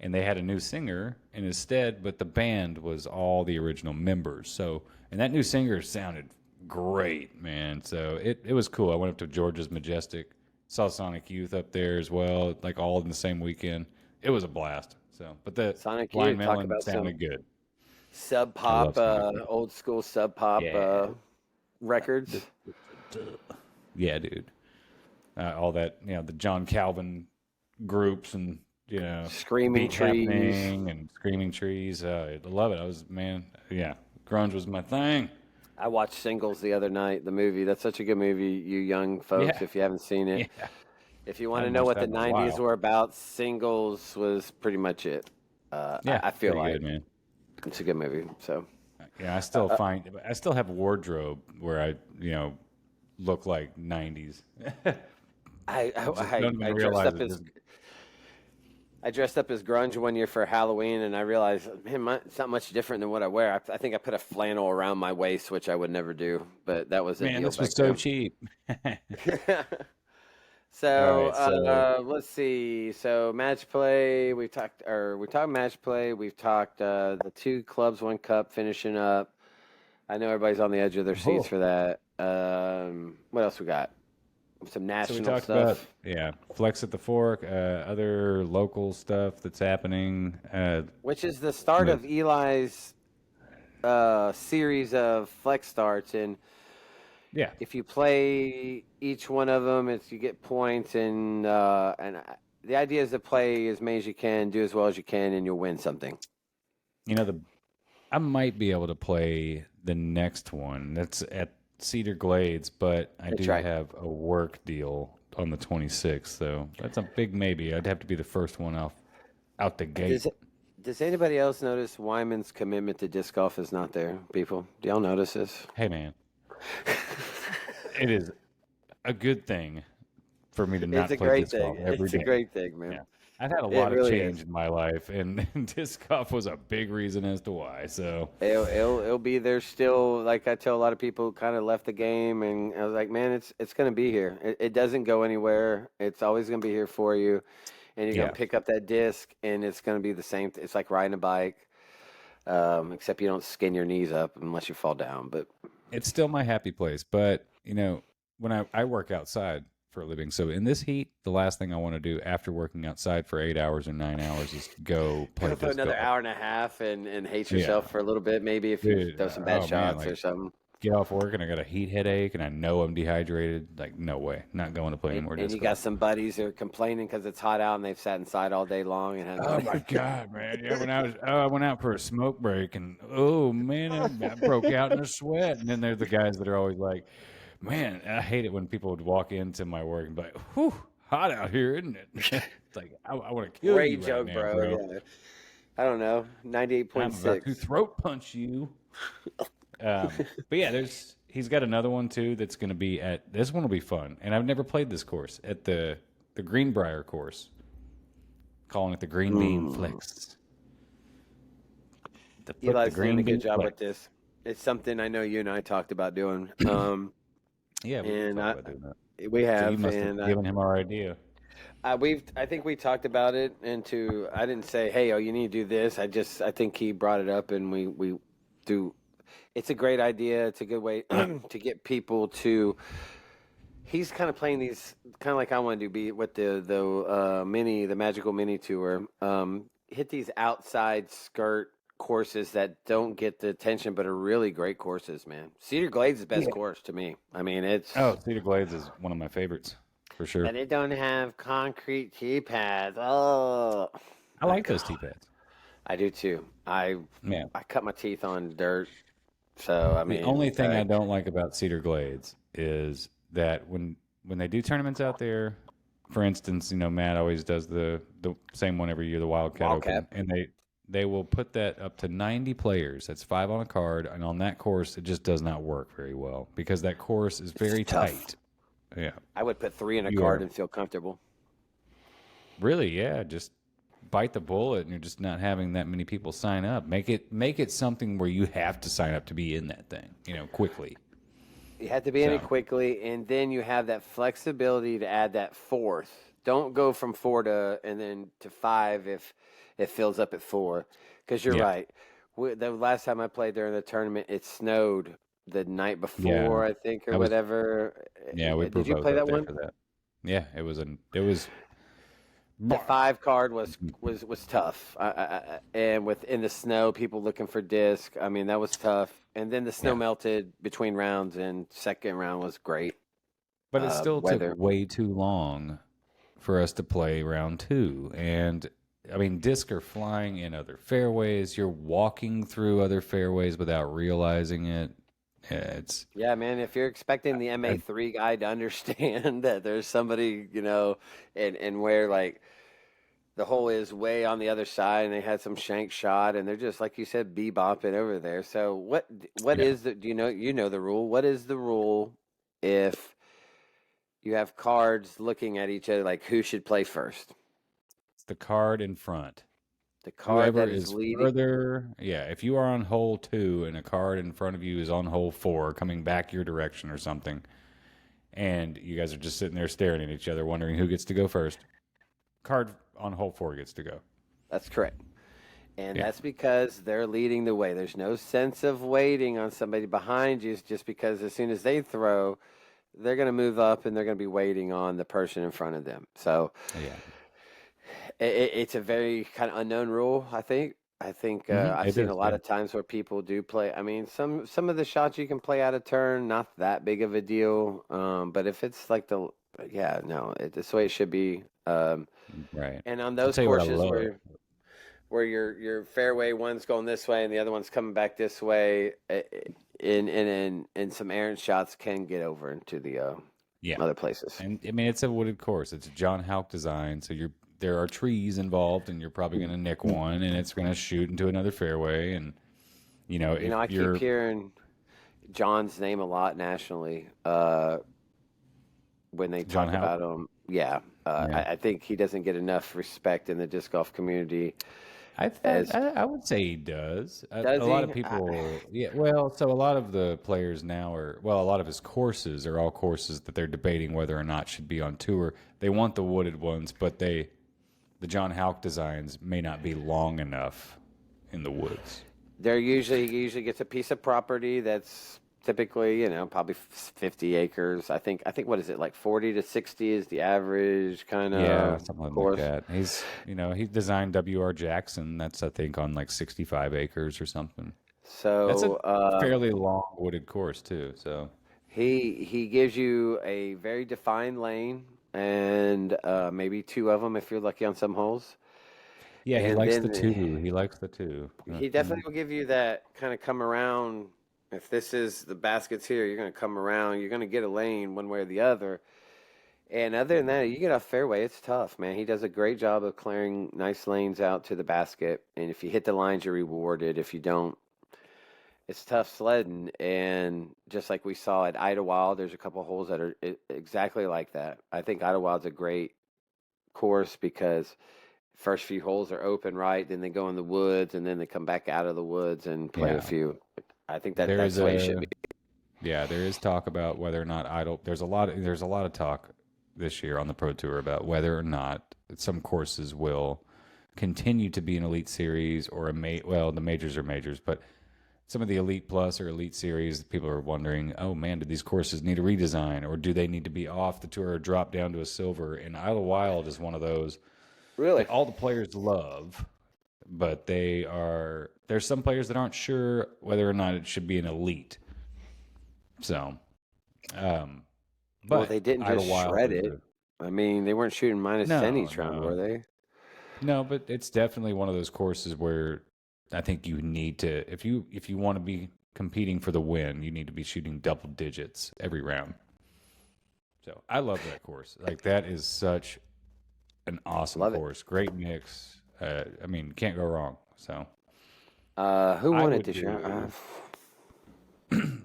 and they had a new singer in his stead, but the band was all the original members. So, and that new singer sounded great, man. So it was cool. I went up to Georgia's Majestic, saw Sonic Youth up there as well, like all in the same weekend. It was a blast. So, but the Sonic Blind Youth. Talk Melon about some sounded good. sub I pop, love Sonic Youth. old school sub pop Yeah. records. Yeah, dude. All that, the John Calvin groups and, Screaming Beat Trees. Happening and Screaming Trees. I love it. Man, yeah, grunge was my thing. I watched Singles the other night, the movie. That's such a good movie, you young folks, Yeah, if you haven't seen it. yeah. If you I want to haven't know watched what that the in a 90s while. were about, Singles was pretty much it. Yeah, I feel pretty like good, man. it's a good movie. So, Yeah, uh, uh, I still have a wardrobe where I, look like '90s. I, Just don't even I dressed realize up it. as Just grunge one year for Halloween, and I realized, man, it's not much different than what I wear. I think I put a flannel around my waist, which I would never do, but that was a man, deal this was back so then. cheap. All So right, so let's see. So match play, we talked match play. We've talked the two clubs, one cup, finishing up. I know everybody's on the edge of their seats oh, for that. What else we got? Some so we national talked about stuff, flex at the fork, other local stuff that's happening. which is the start With of Eli's series of flex starts. And yeah, if you play each one of them, it's you get points. The idea is to play as many as you can, do as well as you can, and you'll win something. the I might be able to play the next one. That's at Cedar Glades, but I That's do right. have a work deal on the 26th, so that's a big maybe. I'd have to be the first one out the gate. Does does anybody else notice Wyman's commitment to disc golf is not there? People, do y'all notice this? Hey man, it is a good thing for me to It's not a play great disc thing. golf every It's a day. great thing, man. Yeah. I've had a It lot of really change is. in my life, and disc golf was a big reason as to why. So, It'll be there still. Like I tell a lot of people, who kind of left the game, and I was like, man, it's gonna be here. It doesn't go anywhere. It's always gonna be here for you, and you're gonna yeah, pick up that disc, and it's gonna be the same. It's like riding a bike, except you don't skin your knees up unless you fall down. But it's still my happy place. But, when I work outside for a living, so in this heat, the last thing I want to do after working outside for 8 hours or 9 hours is go play go for disc another golf. hour and a half and hate yourself Yeah. for a little bit, maybe if you Dude, throw some bad oh man, shots or like something. get off work and I got a heat headache and I know I'm dehydrated. Like, no way. Not going to play any more And disc you got golf. some buddies who are complaining because it's hot out and they've sat inside all day long and Oh haven't. my god, man! Yeah, I went out for a smoke break, and oh man, I broke out in a sweat. And then there's the guys that are always like, "Man, I hate it when people would walk into my work and be like, whew, hot out here, isn't it?" It's like I want to kill you Great right joke, now, bro. bro. Yeah. I don't know. I'm about to 98.6. throat punch you. But yeah, he's got another one too that's going to be at this one will be fun, and I've never played this course at the Greenbrier course, calling it the Green Bean Mm. Flex. The Eli's doing a Green good Bean job with Flex. this. It's something I know you and I talked about doing. Yeah, we did And talk about doing that. we So you have, must have and given him our idea. I think we talked about it. I didn't say, hey, oh, you need to do this. I think he brought it up, and we do. It's a great idea. It's a good way to get people to. He's kind of playing these kind of like I want to do be with the magical mini tour. Hit these outside skirt courses that don't get the attention but are really great courses, man. Cedar Glades is the best Yeah. course to me. I mean, it's Oh, Cedar Glades is one of my favorites for sure. and it don't have concrete tee pads. Oh I my like those god, tee pads. I do too. Yeah. I cut my teeth on dirt, so I The only mean, thing I don't like about Cedar Glades is that when they do tournaments out there, for instance, Matt always does the same one every year, the Wildcat Open, Wildcat. and they will put that up to 90 players. That's 5 on a card, and on that course, it just does not work very well because that course is It's very tough. tight. Yeah, I would put 3 in a you card are and feel comfortable. really, yeah, just bite the bullet, and you're just not having that many people sign up. Make it something where you have to sign up to be in that thing, quickly. You have to be in it So quickly, and then you have that flexibility to add that fourth. Don't go from 4 to and then to 5 if it fills up at 4, because you're yeah, right. The last time I played during the tournament, it snowed the night yeah, before, I think, or I was whatever. yeah, we Did proved you I was play up that there one? for that. Yeah, it was The 5 card was tough, and within the snow, people looking for disc. I mean, that was tough. And then the snow yeah, melted between rounds, and second round was great. but it still took Weather. way too long for us to play round two. And I mean, discs are flying in other fairways. You're walking through other fairways without realizing it. It's Yeah, man, if you're expecting the I, MA3 guy to understand that there's somebody, and where like the hole is way on the other side and they had some shank shot and they're just like you said bebopping over there. So what yeah, is the do you know the rule? What is the rule if you have cards looking at each other like who should play first? it's the card in front. The card Whoever that is is leading. further, yeah, if you are on hole 2 and a card in front of you is on hole 4 coming back your direction or something, and you guys are just sitting there staring at each other wondering who gets to go first, card on hole 4 gets to go. That's correct. And Yeah. that's because they're leading the way. There's no sense of waiting on somebody behind you just because as soon as they throw, they're going to move up and they're going to be waiting on the person in front of them. So Yeah. it's a very kind of unknown rule, I think. I've It seen a is, lot yeah. of times where people do play. I mean, some of the shots you can play out of turn, not that big of a deal. But if it's like yeah, no, it's the way it should be. Right. And on I'll those tell you what I courses love. where your fairway one's going this way and the other one's coming back this way, in some errant shots can get over into the Yeah. other places. And I mean, it's a wooded course. It's a John Houck design, so there are trees involved, and you're probably going to nick one, and it's going to shoot into another fairway. And You if know, I keep you're hearing John's name a lot nationally when they John talk Houck, about him. Yeah, yeah, I think he doesn't get enough respect in the disc golf community. As I would say he does. A does lot he? of people, yeah. Well, so a lot of the players now a lot of his courses are all courses that they're debating whether or not should be on tour. They want the wooded ones, but the John Houck designs may not be long enough in the woods. He usually gets a piece of property that's typically, probably 50 acres. I think what is it, like 40 to 60 is the average kind Yeah, of something like course. that. He designed W.R. Jackson. That's, I think, on like 65 acres or something. That's a So fairly long wooded course, too. So, he gives you a very defined lane and maybe two of them if you're lucky on some holes. yeah, he And likes the then two. He likes the two. he definitely will give you that kind of come around. If this is the baskets here, you're going to come around. You're going to get a lane one way or the other. And other than that, you get off fairway, it's tough, man. He does a great job of clearing nice lanes out to the basket. And if you hit the lines, you're rewarded. If you don't, it's tough sledding. And just like we saw at Idlewild, there's a couple holes that are exactly like that. I think Idlewild's a great course because first few holes are open, right? Then they go in the woods, and then they come back out of the woods and play a Yeah. few. I think There that's is the way it should be. there is talk about whether or not Idle. There's a lot of talk this year on the Pro Tour about whether or not some courses will continue to be an Elite Series or well, the majors are majors, but some of the Elite Plus or Elite Series, people are wondering, oh man, do these courses need a redesign or do they need to be off the tour or drop down to a silver? And Idlewild is one of those Really? that all the players love, but there's some players that aren't sure whether or not it should be an elite. So, um, Well, but they didn't just Idlewild shred is it. I mean, they weren't shooting minus 10 no, each round, were no, they? no, but it's definitely one of those courses where I think you need to if you want to be competing for the win, you need to be shooting double digits every round. So I love that course. Like that is such an awesome Love it. course. Great mix. I mean, can't go wrong. So Who I won it would this year? do.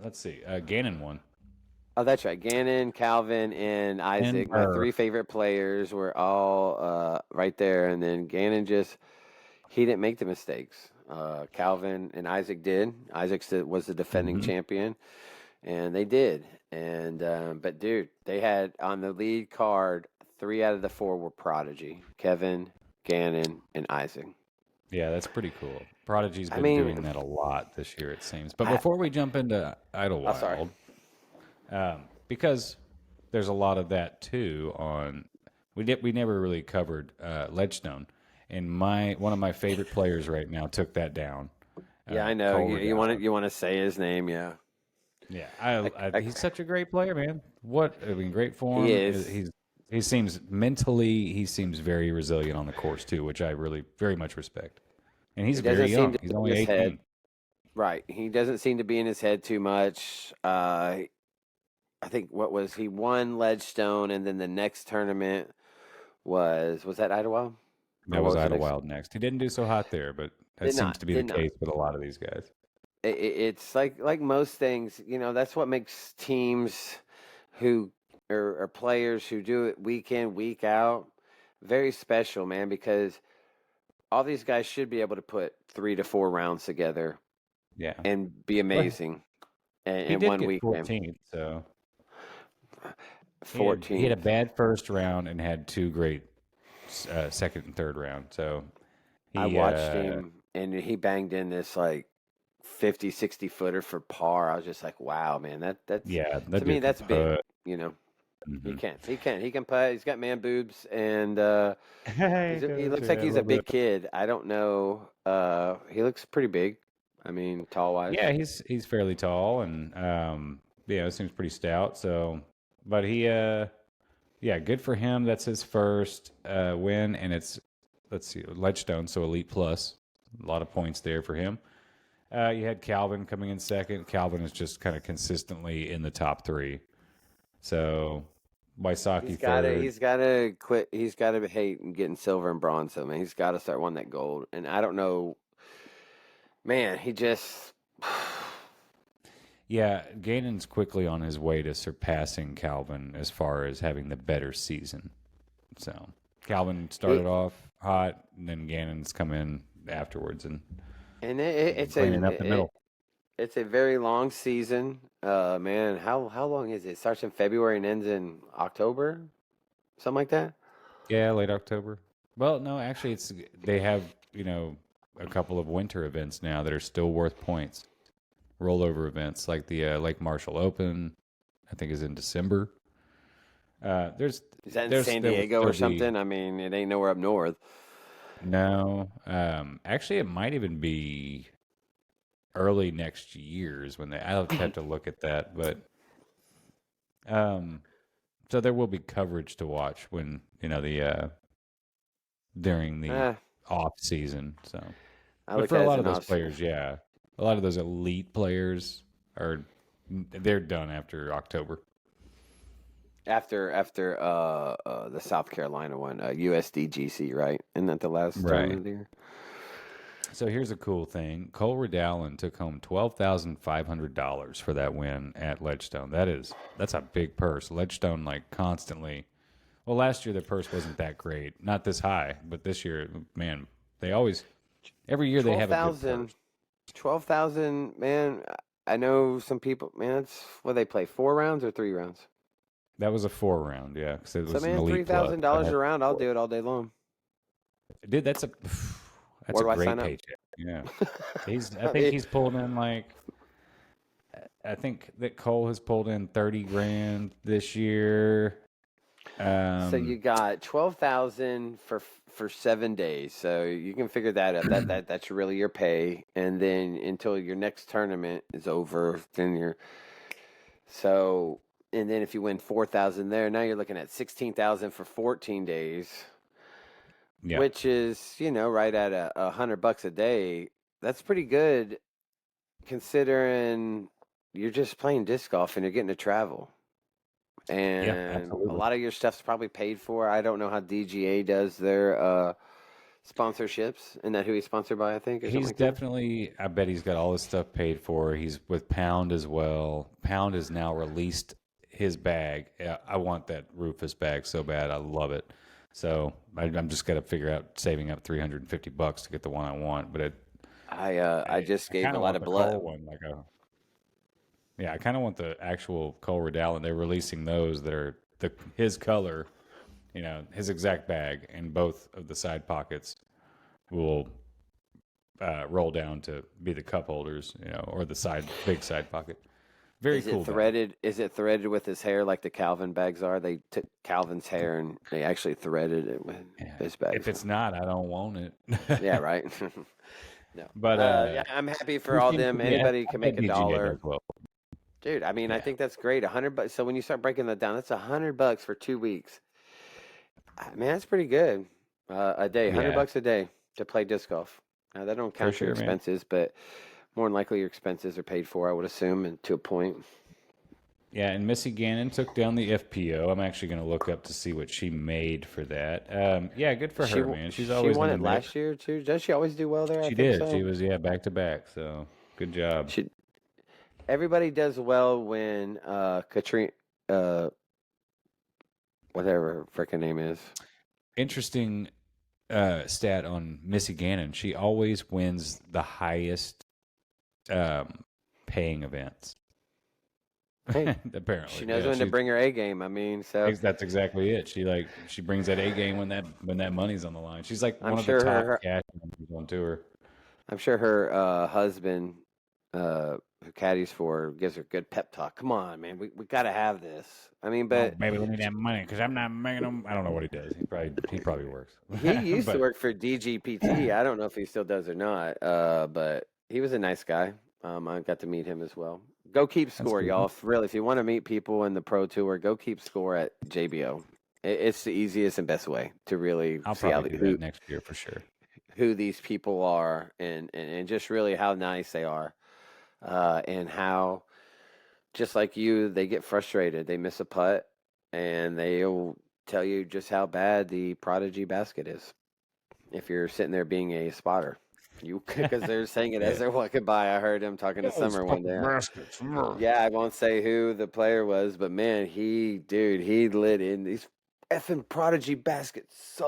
Let's see. Gannon won. Oh, that's right. Gannon, Calvin, and And Isaac. My Murr. three favorite players were all right there. And then Gannon he didn't make the mistakes. Calvin and Isaac did. Was the defending Hmm. champion, and they did. And but dude, they had on the lead card 3 out of the 4 were prodigy: Kevin, Gannon, and Isaac. Yeah, that's pretty cool. Prodigy's I been mean, doing that a lot this year, it seems. But I, before we jump into oh sorry. Idlewild, because there's a lot of that too on we never really covered Ledgestone, and my one of my favorite players right now took that down. Yeah, I know. Cole Regatta. You want to say his name? Yeah, Yeah, I, he's such a great player, man. I mean, great he form. is. He seems mentally he seems very resilient on the course too, which I really very much respect. And he's He very doesn't seem young. to He's be in only his head. 18. Right. He doesn't seem to be in his head too much. I think what was he won Ledgestone, and then the next tournament was that Idlewild, or That what was was the next? Idlewild next. He didn't do so hot there, but that seems to be the Did not. case with a lot of these guys. It's like most things, that's what makes teams who or players who do it week in, week out very special, man, because all these guys should be able to put 3 to 4 rounds together Yeah. and be Well, amazing he in did one get weekend. 14th, so he had a 14th. bad first round and had two great second and third round. So I he watched him and he banged in this like 50, 60 footer for par. I was just like, wow, man, that's yeah, to that me dude can that's big, put. you know. He Hmm. can. He can putt. He's got man boobs, and Hey, he coach, looks yeah, like a he's a little bit. big kid. I don't know. He looks pretty big. I mean, tall wise. Yeah, he's fairly tall and yeah, it seems pretty stout. So, but yeah, good for him. That's his first win, and it's let's see, Ledgestone, so Elite Plus. A lot of points there for him. You had Calvin coming in second. Calvin is just kind of consistently in the top three. So Wysocki third. He's gotta quit. He's gotta hate getting silver and bronze. So man, he's got to start wanting that gold. And I don't know, man. He just Yeah, Ganon's quickly on his way to surpassing Calvin as far as having the better season. So Calvin he started off hot, and then Gannon's come in afterwards and and cleaning up the middle. it's a very long season. Man, how long is it? It starts in February and ends in October, something like that. Yeah, late October. Well, no, actually, it's they have a couple of winter events now that are still worth points. Rollover events like the Lake Marshall Open, I think is in December. There's Is that in there's San there will Diego or still be something? I mean, it ain't nowhere up north. no. Actually, it might even be early next year's when they. I'll have to look at that, but um, so there will be coverage to watch when the during the Eh, off season. So, I but look for a at it as lot of an those off. players, yeah, a lot of those elite players are they're done after October. After the South Carolina one, USDGC, right? Isn't that the last tournament Right. of the year? So here's a cool thing: Cole Redallen took home $12,500 for that win at Ledgestone. That's a big purse. Ledgestone like constantly. Well, last year their purse wasn't that great, not this high, but this year, man, they always every year they Twelve have a good thousand, purse. 12,000, man. I know some people, man. It's what they play, 4 rounds or 3 rounds. That was a 4 round, yeah, because it So was an man, three elite plus. thousand So I dollars had a round, I'll four. do it all day long. Dude, that's Where a do I great sign up? paycheck. Yeah, I think he's pulled in like I think that Cole has pulled in 30 grand this year. So you Um, got 12,000 for 7 days. So you can figure that out. That's really your pay, and then until your next tournament is over, then you're so. And then if you win 4,000 there, now you're looking at 16,000 for 14 days, yeah, which is right at $100 a day. That's pretty good considering you're just playing disc golf and you're getting to travel. yeah, And a absolutely. lot of your stuff's probably paid for. I don't know how DGA does their sponsorships. Isn't that who he's sponsored by, I think, or something He's like that? definitely. I bet he's got all his stuff paid for. He's with Pound as well. Pound has now released his bag. Yeah, I want that Rufus bag so bad. I love it. So I'm just got to figure out saving up $350 to get the one I want. But I just I gave kind a of lot want of the blood. Cole one. Yeah, I kind of want the actual Cole Redallen. They're releasing those that are his color, his exact bag, and both of the side pockets will roll down to be the cup holders, or the big side pocket. Very cool bag. Is it threaded with his hair like the Calvin bags are? They took Calvin's hair and they actually threaded it with Yeah. his If bags. it's not, I don't want it. Yeah, right. No. But Yeah, I'm happy for he all seems to them. be. I Anybody can make bet a DGA does dollar. well. Dude, I mean, I Yeah, think that's great. $100. So when you start breaking that down, that's $100 for 2 weeks. Man, that's pretty good. A day, hundred yeah, bucks a day to play disc golf. Now that don't for count your sure, man. expenses, but More than likely, your expenses are paid for, I would assume, and to a point. Yeah, and Missy Gannon took down the FPO. I'm actually going to look up to see what she made for that. Yeah, good for her, man. She's She always in won the it last mix. year too. Does she always do well there? I She think did. She so. was, yeah, back to back. So good job. She Everybody does well when Katrina, uh, whatever her frickin' name is. Interesting stat on Missy Gannon. She always wins the highest paying events. Hey, Apparently, she knows yeah, when to she's bring her A game. I mean, so that's exactly it. She brings that A game when that money's on the line. She's like I'm one of the sure top her cash managers on tour. I'm sure her husband, who caddies for her, gives her good pep talk. Come on, man, we got to have this. I mean, Oh, but baby, we need that money because I'm not making them. I don't know what he does. He probably works, he used to but work for DGPT. I don't know if he still does or not. But he was a nice guy. I got to meet him as well. Go keep that's score, cool. y'all. Really, if you want to meet people in the pro tour, go keep score at JBO. It's the easiest and best way to really I'll see how probably do that next year for sure. who these people are and just really how nice they are, and how just like you, they get frustrated. They miss a putt, and they'll tell you just how bad the Prodigy basket is. If you're sitting there being a spotter, you because they're saying it Yeah. as they're walking by. I heard him talking to Those Summer one fucking day. baskets. Yeah, I won't say who the player was, but man, he lit in these effing Prodigy baskets.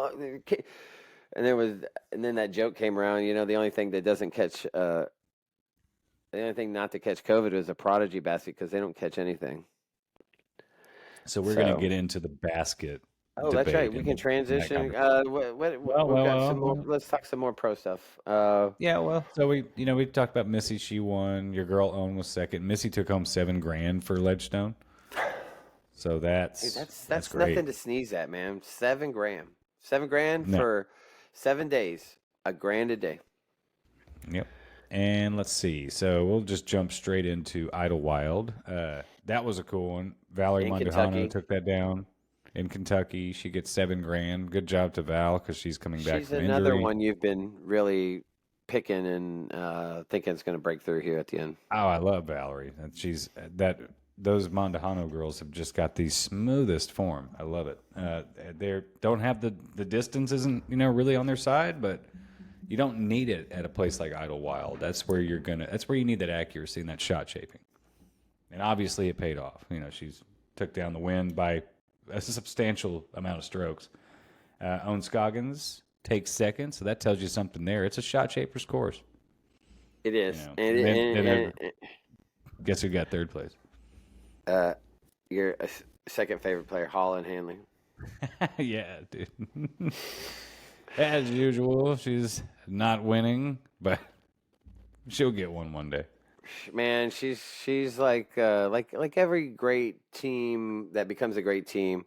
And then that joke came around. You know, the only thing that doesn't catch, the only thing not to catch COVID is a Prodigy basket because they don't catch anything. So we're gonna So, get into the basket oh, that's right. debate We can in that transition. conversation. We've got some more. Well. Let's talk some more pro stuff. Yeah, well, so we talked about Missy. She won. Your girl Owen was second. Missy took home $7,000 for Ledgestone. So Dude, that's that's great. nothing to sneeze at, man. 7 grand, 7 grand No, for 7 days, $1,000 a day. yep. And let's see. So we'll just jump straight into Idlewild. That was a cool one. Valerie In Mandujano Kentucky. took that down in Kentucky. She gets $7,000. Good job to Val because she's coming back She's from another injury. one you've been really picking and thinking it's going to break through here at the end. Oh, I love Valerie. And she's that. Those Mandujano girls have just got the smoothest form. I love it. They don't have the distance isn't really on their side, but you don't need it at a place like Idlewild. That's where That's where you need that accuracy and that shot shaping. And obviously, it paid off. She's took down the win by a substantial amount of strokes. Owen Scoggins takes second, so that tells you something there. It's a shot shaper's course. It is. Then guess who got third place? Your second favorite player, Holland Hanley. Yeah, dude. As usual, she's not winning, but she'll get one day. Man, she's like every great team that becomes a great team.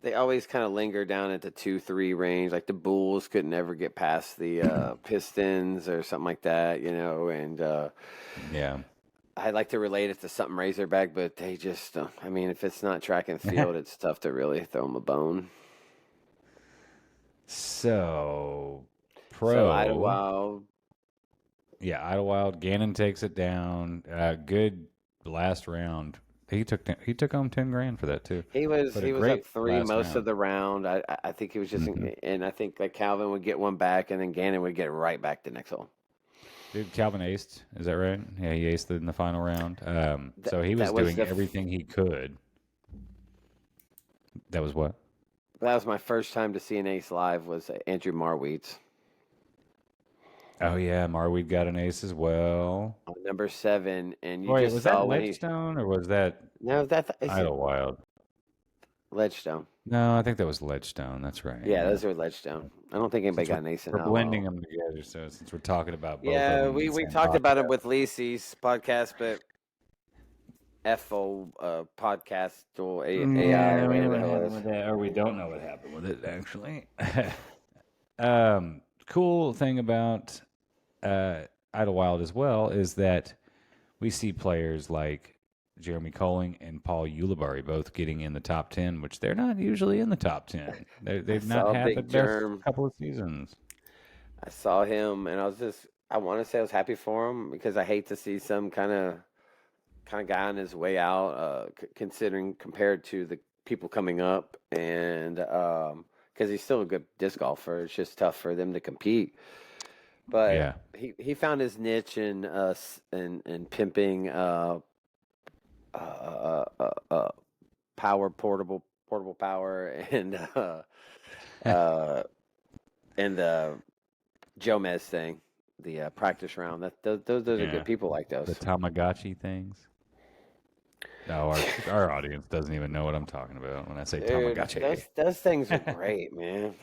They always kind of linger down at the 2-3 range. Like the Bulls couldn't ever get past the Pistons or something like that, And Yeah. I'd like to relate it to something Razorback, but they just, I mean, if it's not track and field, it's tough to really throw them a bone. So, So Idlewild. Yeah, Idlewild. Gannon takes it down. Good last round. He took home $10,000 for that too. He was But a up great three last most of round. the round. I think he was just, and I think like Calvin would get one back, and then Gannon would get right back the next hole. Dude, Calvin aced. Is that right? Yeah, he aced in the final round. So he was That was doing everything he could. That was what? That was my first time to see an ace live. Was Andrew Marweeds Oh yeah, Marweed got an ace as well. on number 7, and you Wait, just was that saw when he. Ledgestone or was that No, that's is it Idlewild? Ledgestone. No, I think that was Ledgestone. That's right. Yeah, those are Ledgestone. I don't think anybody Since got an ace in we're blending Idlewild. them together, so since we're talking about both of Yeah, them in the we same talked about it podcast. with Lacey's podcast, but FO podcast or AI Yeah, or we know whatever the what hell it happened is. with that, or we don't know what happened with it actually. Cool thing about Idlewild as well is that we see players like Jeremy Colling and Paul Ulibarri both getting in the top 10, which they're not usually in the top 10. I They've not saw had the Big best Germ. couple of seasons. I saw him, and I was just I want to say I was happy for him because I hate to see some kind of guy on his way out, considering compared to the people coming up, and because he's still a good disc golfer. It's just tough for them to compete. But Yeah. he found his niche in in pimping uh, uh, uh, uh, power portable power uh, and the Joe Mez thing, the practice round. Those are Yeah. good people like The those. Tamagotchi things. No, our audience doesn't even know what I'm talking about when I say Dude, Tamagotchi. those things are great, man.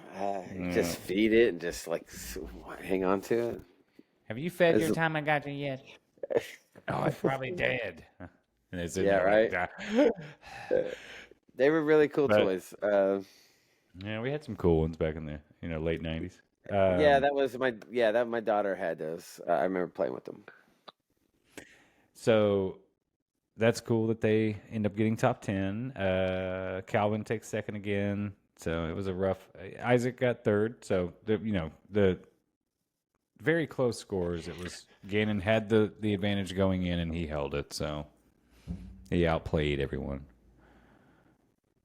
You Yeah. just feed it and just like hang on to it. Have you fed your It's- Tamagotchi yet? Oh, it's probably dead. And it's in yeah, there like right. that. Uh, They were really cool But toys. yeah, we had some cool ones back in the late '90s. Yeah, that my daughter had those. I remember playing with them. So that's cool that they end up getting top 10. Calvin takes second again. So it was a rough. Isaac got third. So the very close scores. It was Gannon had the advantage going in, and he held it. So he outplayed everyone.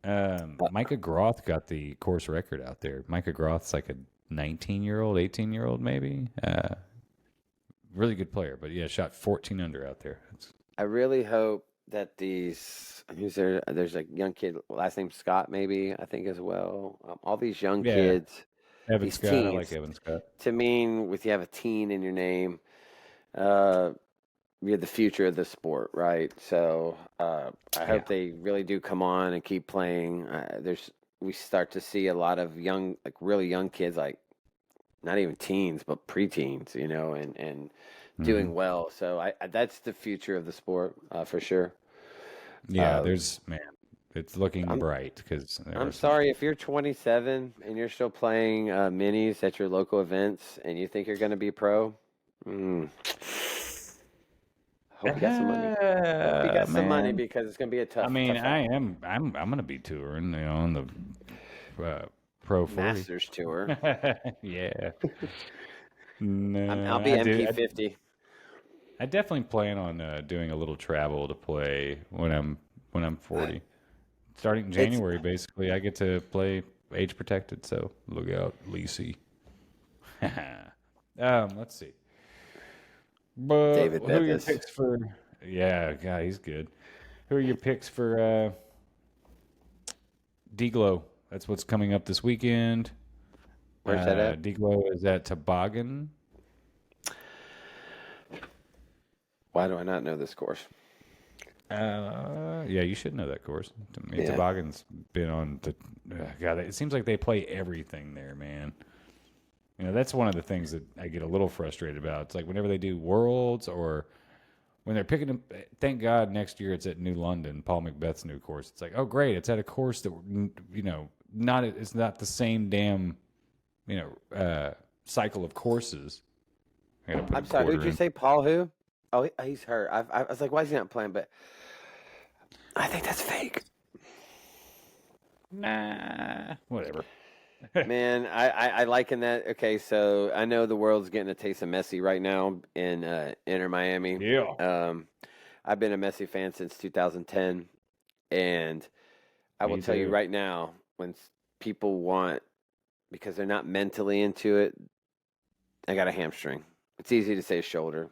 Micah Groth got the course record out there. Micah Groth's like a 19-year-old, 18-year-old maybe. Really good player, but yeah, shot 14 under out there. I really hope that who's there? There's a young kid, last name Scott, maybe I think as well. All these young Yeah, kids, Evan these Scott. I like teens. Evan Scott. To mean, if you have a teen in your name, uh, you're the future of the sport, right? So I Yeah. hope they really do come on and keep playing. We start to see a lot of young, like really young kids, like not even teens, but preteens, and Hmm. doing well. So that's the future of the sport for sure. Yeah, Uh, there's man, it's looking I'm bright because there I'm are some. sorry if you're 27 and you're still playing minis at your local events and you think you're going to be pro. Mm, hope you got some money. Hope you got some money Man, because it's going to be a I mean, tough fight. I'm gonna be touring, on the Pro 40. Masters tour. Yeah. I'll No, be I do. MP50. I definitely plan on doing a little travel to play when I'm 40. Starting in It's January, basically, I get to play age protected. So look out, Lecy. Let's see. But David who are your Bevis. picks for? Yeah, God, he's good. Who are your picks for D-Glow? That's what's coming up this weekend. Where's that at? D-Glow is at Toboggan. Why do I not know this course? Yeah, you should know that course. I mean, Yeah. Toboggan's been on the. God, it seems like they play everything there, man. That's one of the things that I get a little frustrated about. It's like whenever they do Worlds or when they're picking them. Thank God next year it's at New London, Paul Macbeth's new course. It's like, oh great, it's at a course that not it's not the same damn cycle of courses. I gotta put a I'm sorry. Who'd quarter you in. say? Paul who? Oh, he's hurt. I was like, why is he not playing? But I think that's fake. Nah, whatever. Man, I liken that. Okay, so I know the world's getting a taste of Messi right now in Inter Miami. Yeah. Um, I've been a Messi fan since 2010, and I will Me tell you too. right now, people want because they're not mentally into it, I got a hamstring. It's easy to say shoulder.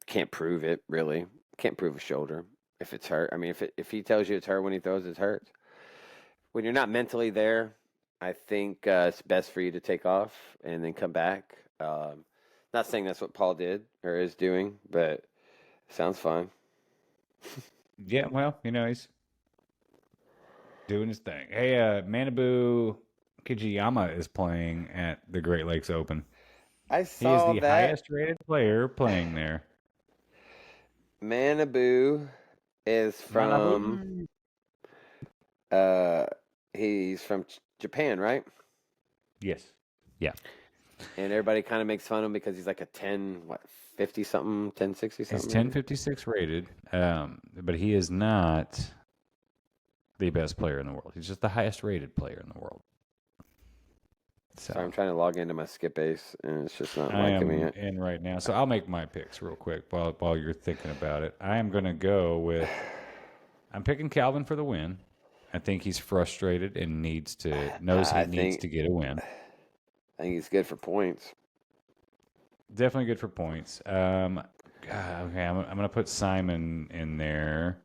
Can't prove it really. Can't prove a shoulder if it's hurt. I mean, if he tells you it's hurt when he throws, it hurts. When you're not mentally there, I think it's best for you to take off and then come back. Not saying that's what Paul did or is doing, but sounds fine. Yeah, well, he's doing his thing. Hey, Manabu Kijiyama is playing at the Great Lakes Open. I He is saw the that highest rated player playing there. Manabu is Manabu. uh he's from Japan, right? Yes. Yeah. And everybody kind of makes fun of him because he's like a 50 something, 1060 He's something maybe. 1056 rated, but he is not the best player in the world. He's just the highest rated player in the world. So I'm trying to log into my Skip Ace, and it's just not I liking me am yet. in right now. So I'll make my picks real quick while you're thinking about it. I am going to go with. I'm picking Calvin for the win. I think he's frustrated and knows he I needs think to get a win. I think he's good for points. Definitely good for points. Okay, I'm going to put Simon in there.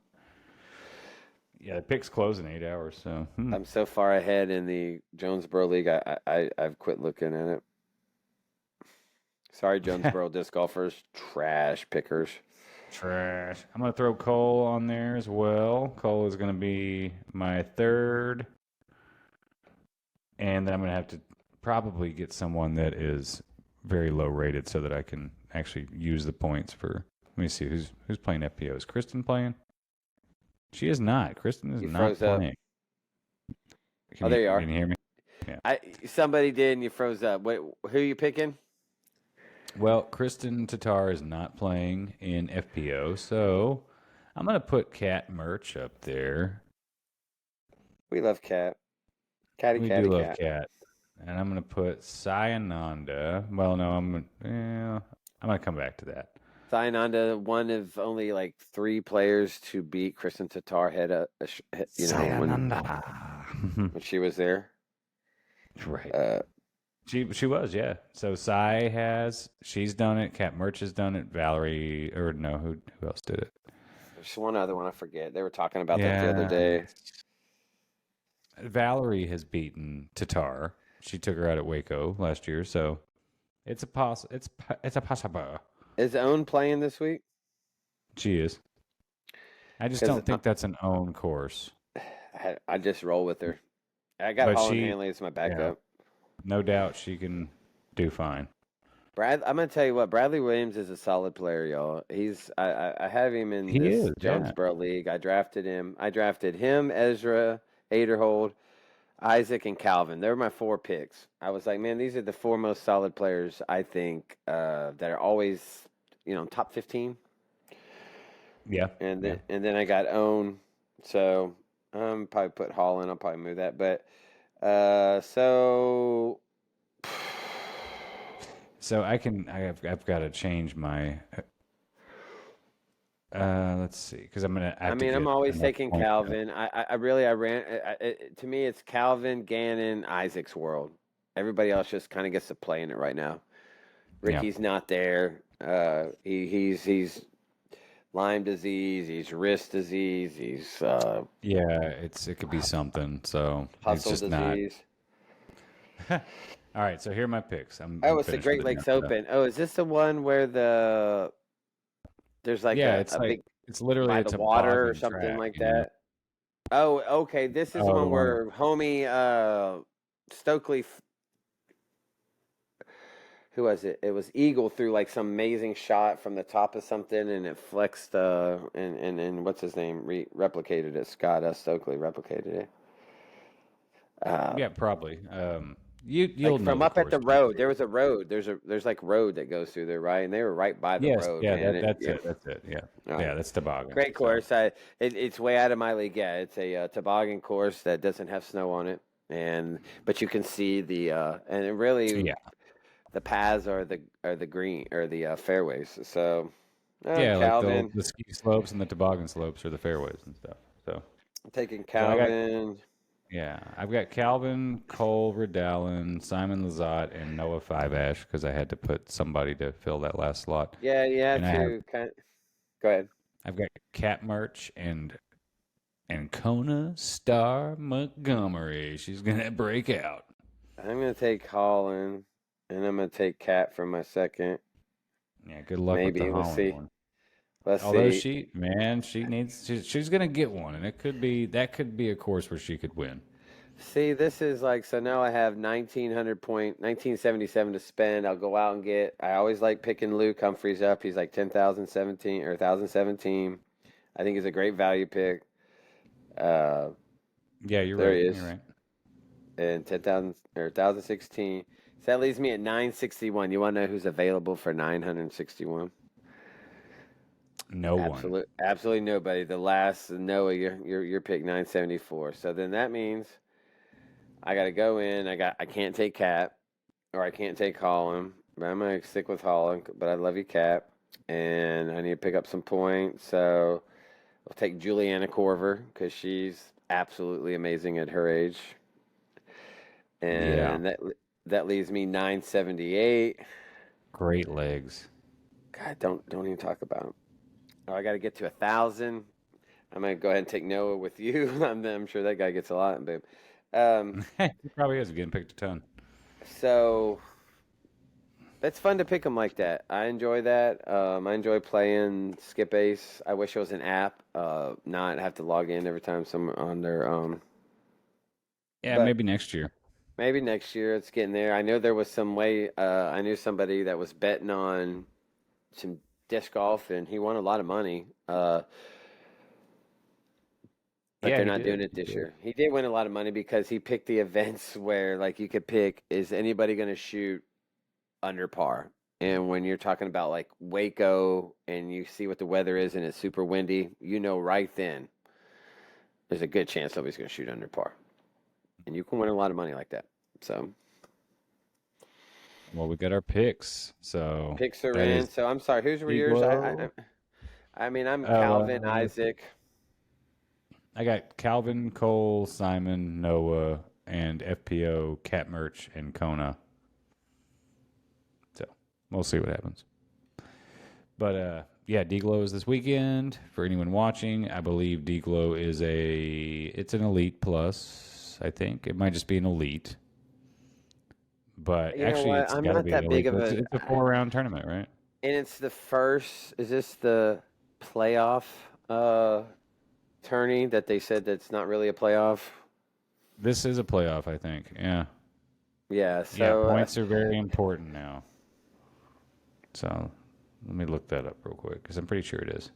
Yeah, the pick's close in 8 hours. So I'm so far ahead in the Jonesboro League. I've quit looking at it. Sorry, Jonesboro disc golfers, trash pickers. trash. I'm going to throw Cole on there as well. Cole is going to be my third. And then I'm going to have to probably get someone that is very low rated so that I can actually use the points for. Let me see who's playing FPO. Is Kristen playing? She is not. Kristen is You not froze up. playing. Oh, there you are. Can you hear me? Yeah. Somebody did, and you froze up. Wait, who are you picking? Well, Kristen Tatar is not playing in FPO, so I'm going to put Cat Merch up there. We love Cat. Catty, We catty, do love cat. Cat. And I'm going to put Sayananda. Well, no, I'm going to come back to that. Thionanda, one of only like 3 players to beat Kristen Tatar when she was there. Right. Uh, She was, yeah. So she's done it. Cat Merch has done it. Valerie, or no, who else did it? there's one other one I forget. They were talking about that the other Yeah. day. Valerie has beaten Tatar. She took her out at Waco last year, so it's a possible. Is Own playing this week? She is. I just Because don't think that's an own course. I just roll with her. I got But Holland she, Hanley as my yeah, backup. no doubt she can do fine. I'm gonna tell you what, Bradley Williams is a solid player, y'all. I have him in He this is, yeah. Jonesboro league. I drafted him. Ezra, Aderhold, Isaac, and Calvin. They were my 4 picks. I was like, man, these are the 4 most solid players I think that are always, top 15. Yeah. And Yeah. then I got Own. So probably put Hall in. I'll probably move that. But so So I've got to change my. Let's see, because I have to I'm get always enough taking points. Calvin. I really I ran. To me, it's Calvin, Gannon, Isaac's world. Everybody else just kind of gets to play in it right now. Yeah. Ricky's not there. He's Lyme disease. He's wrist disease. He's Yeah, it could be something. So he's hustle just not. disease. All right, so here are my picks. I'm Oh, it's the finished with Great it now. Lakes Open. Oh, is this the one where there's like Yeah, a big it's literally by a the water or toboggan something track, like you know. that? Oh, okay. This is the Oh, the one one. where homie Stokely, who was it? It was Eagle threw like some amazing shot from the top of something, and it flexed. And what's his name? Replicated it. Scott Stokely replicated it. Yeah, probably. You'll Like know from the up at course the when you road, see there it. was a road. There's like road that goes through there, right? And they were right by the Yes, road, yeah, man. that's Yeah. it. That's it. Yeah, All right. yeah, that's toboggan. Great So course. It's way out of my league. Yeah, it's a toboggan course that doesn't have snow on it, but you can see and it really yeah, the paths are the green or the fairways. So, yeah, like Calvin, the ski slopes and the toboggan slopes are the fairways and stuff. I'm taking So I got Calvin. Yeah, I've got Calvin, Cole, Riddallen, Simon Lazat, and Noah Five Ash because I had to put somebody to fill that last slot. Yeah, you have And to go ahead. I've got Cat Merch and Kona Star Montgomery. She's gonna break out. I'm gonna take Holland, and I'm gonna take Cat for my second. Yeah, good luck with the Maybe let's Holland see. one. Let's Although see. she's gonna get one, and that could be a course where she could win. See, this is like so now I have 1977 to spend. I'll go out and get. I always like picking Luke Humphreys up. He's like 10,017 or 1017. I think he's a great value pick. Uh, Yeah, you're there right. he is, You're right. and 10,000 or 1016. So that leaves me at 961. You want to know who's available for 961? No one. Absolutely nobody. The last Noah, your pick 974. So then that means I got to go in. I can't take Cap. or I can't take Holland, but I'm gonna stick with Holland. But I love you, Cap, and I need to pick up some points. So I'll take Juliana Korver because she's absolutely amazing at her age, Yeah, and that leaves me 978. great legs. God, don't even talk about 'em. Oh, I got to get to 1,000. I'm gonna go ahead and take Noah with you. I'm sure that guy gets a lot, babe. Um, He probably is getting picked a ton. so it's fun to pick them like that. I enjoy that. I enjoy playing Skip Ace. I wish it was an app, not have to log in every time someone on their Yeah, But maybe next year. maybe next year it's getting there. I know there was some way. I knew somebody that was betting on some disc golf, and he won a lot of money. But Yeah, they're he not doing did. it He this did. year. He did win a lot of money because he picked the events where, like, you could pick, is anybody going to shoot under par? And when you're talking about like Waco and you see what the weather is and it's super windy, you know right then there's a good chance somebody's going to shoot under par. And you can win a lot of money like that. So Well, we got our picks, so picks are that in. is So I'm sorry, whose were yours? Iglo. I mean, I'm Calvin, Uh, Isaac. I got Calvin, Cole, Simon, Noah, and FPO, Cat Merch, and Kona. So we'll see what happens. But yeah, D-Glow is this weekend. For anyone watching, I believe D-Glow is it's an Elite Plus. I think it might just be an Elite, but You know actually what? it's I'm got to not be an that big Elite. of It's, a, it's a 4-round tournament, right? and it's the first. Is this the playoff tourney that they said that's not really a playoff? This is a playoff, I think. Yeah, Yeah. yeah. So Points are very important now. So let me look that up real quick because I'm pretty sure it is.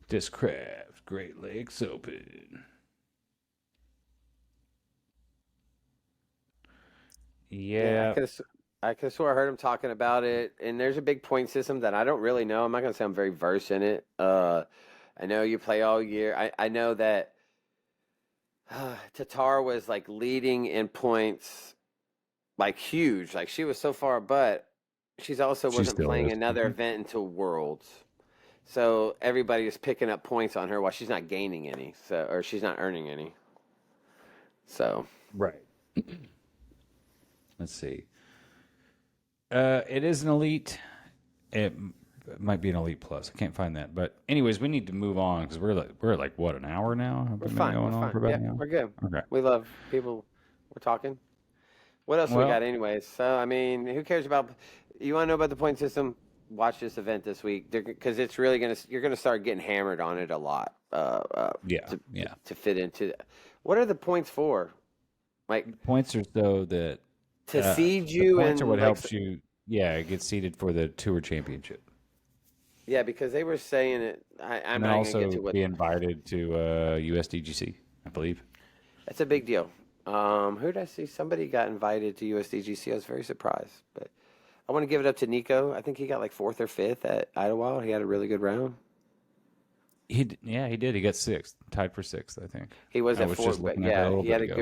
Discraft Great Lakes Open. yeah, Yeah, I could have swore I heard him talking about it. And there's a big point system that I don't really know. I'm not gonna say I'm very versed in it. I know you play all year. I know that Tatar was like leading in points, like huge. Like she was so far, but she's also she wasn't still playing is. another event until Worlds. So everybody is picking up points on her while she's not gaining any. So or she's not earning any. So Right. Let's see. It is an elite. It might be an elite plus. I can't find that. But anyways, we need to move on because we're at like what, an hour now? Have we're we been fine. We're going on fine. for about Yeah, an hour? we're good. Okay. We love people. We're talking. What else we got, Well, anyways? So I mean, who cares about? You want to know about the point system? Watch this event this week because it's really gonna. You're gonna start getting hammered on it a lot. yeah, yeah. To fit into. What are the points for? Like Points are so that to seed the you points are and what like helps you. Yeah, get seated for the tour championship, yeah, because they were saying it. I'm and then not gonna get also to what. be invited to USDGC, I believe. That's a big deal. Who did I see? Somebody got invited to USDGC. I was very surprised, but I want to give it up to Nico. I think he got like fourth or fifth at Idlewild. He had a really good round. Yeah, he did. He got sixth, tied for sixth, I think. He was I at was fourth, just but looking at that a yeah, little he bit had a ago.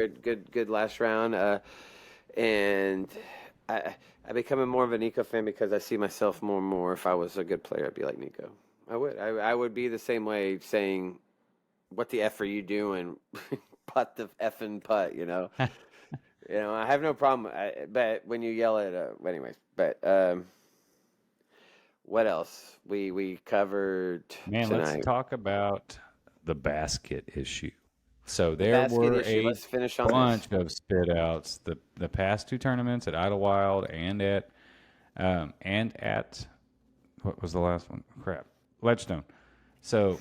good last round. And I becoming more of a Nico fan because I see myself more and more. If I was a good player, I'd be like Nico. I would. I would be the same way, saying, "What the f are you doing? Putt the effing putt," you know. You know, I have no problem. But when you yell at, anyways. But what else? We covered Man, let's tonight. talk about the basket issue. So The there basket were issue. a Let's finish on this. bunch of spit outs the past two tournaments at Idlewild and at what was the last one? Crap, Ledgestone. So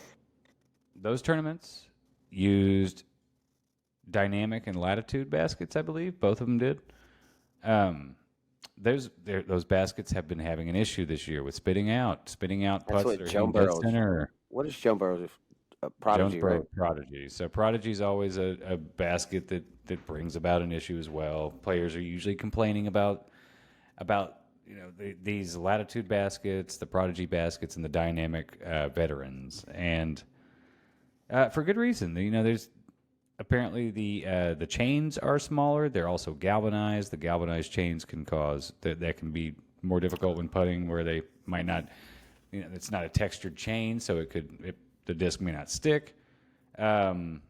those tournaments used dynamic and latitude baskets, I believe. Both of them did. Um, those baskets have been having an issue this year with spitting out That's putts that what are hitting dead Jonesboro's. center. What is Jonesboro's? Prodigy, right? Jonesboro Prodigy. So Prodigy is always a basket that brings about an issue as well. Players are usually complaining about these latitude baskets, the Prodigy baskets, and the dynamic veterans, and for good reason. There's apparently the chains are smaller. They're also galvanized. The galvanized chains can cause that can be more difficult when putting, where they might not. It's not a textured chain, so the disc may not stick. Um,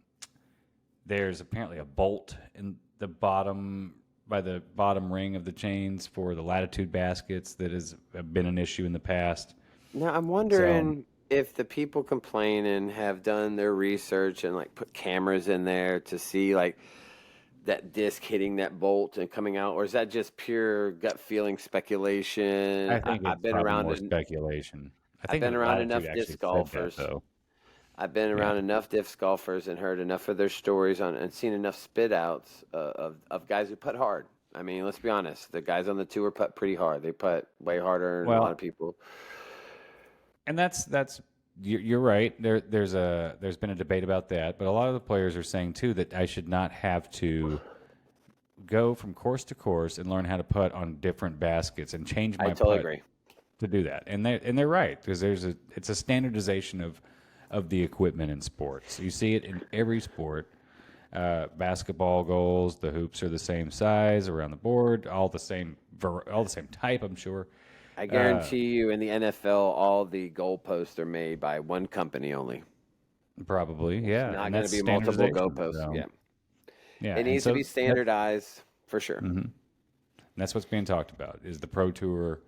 there's apparently a bolt in the bottom by the bottom ring of the chains for the latitude baskets that has been an issue in the past. Now I'm So wondering if the people complaining have done their research and like put cameras in there to see like that disc hitting that bolt and coming out, or is that just pure gut feeling speculation? I think I've it's been probably around more and speculation. I I've think been that around latitude enough actually disc said that golfers. though. I've been Yeah. around enough disc golfers and heard enough of their stories on and seen enough spit outs of guys who putt hard. I mean, let's be honest. The guys on the tour putt pretty hard. They putt way harder than a lot of Well, people. and that's you're right. There's been a debate about that, but a lot of the players are saying too that I should not have to go from course to course and learn how to putt on different baskets and change I my totally putt agree. to do that. And they're right, because it's a standardization of the equipment in sports. You see it in every sport. Basketball goals, the hoops are the same size around the board, all the same type, I'm sure. I Uh, guarantee you in the NFL, all the goalposts are made by one company only. Probably, It's yeah, not and going to that's be multiple standardization. goalposts. So Yeah. yeah, It and needs to so be standardized for sure. that's what's being talked about is the Pro Tour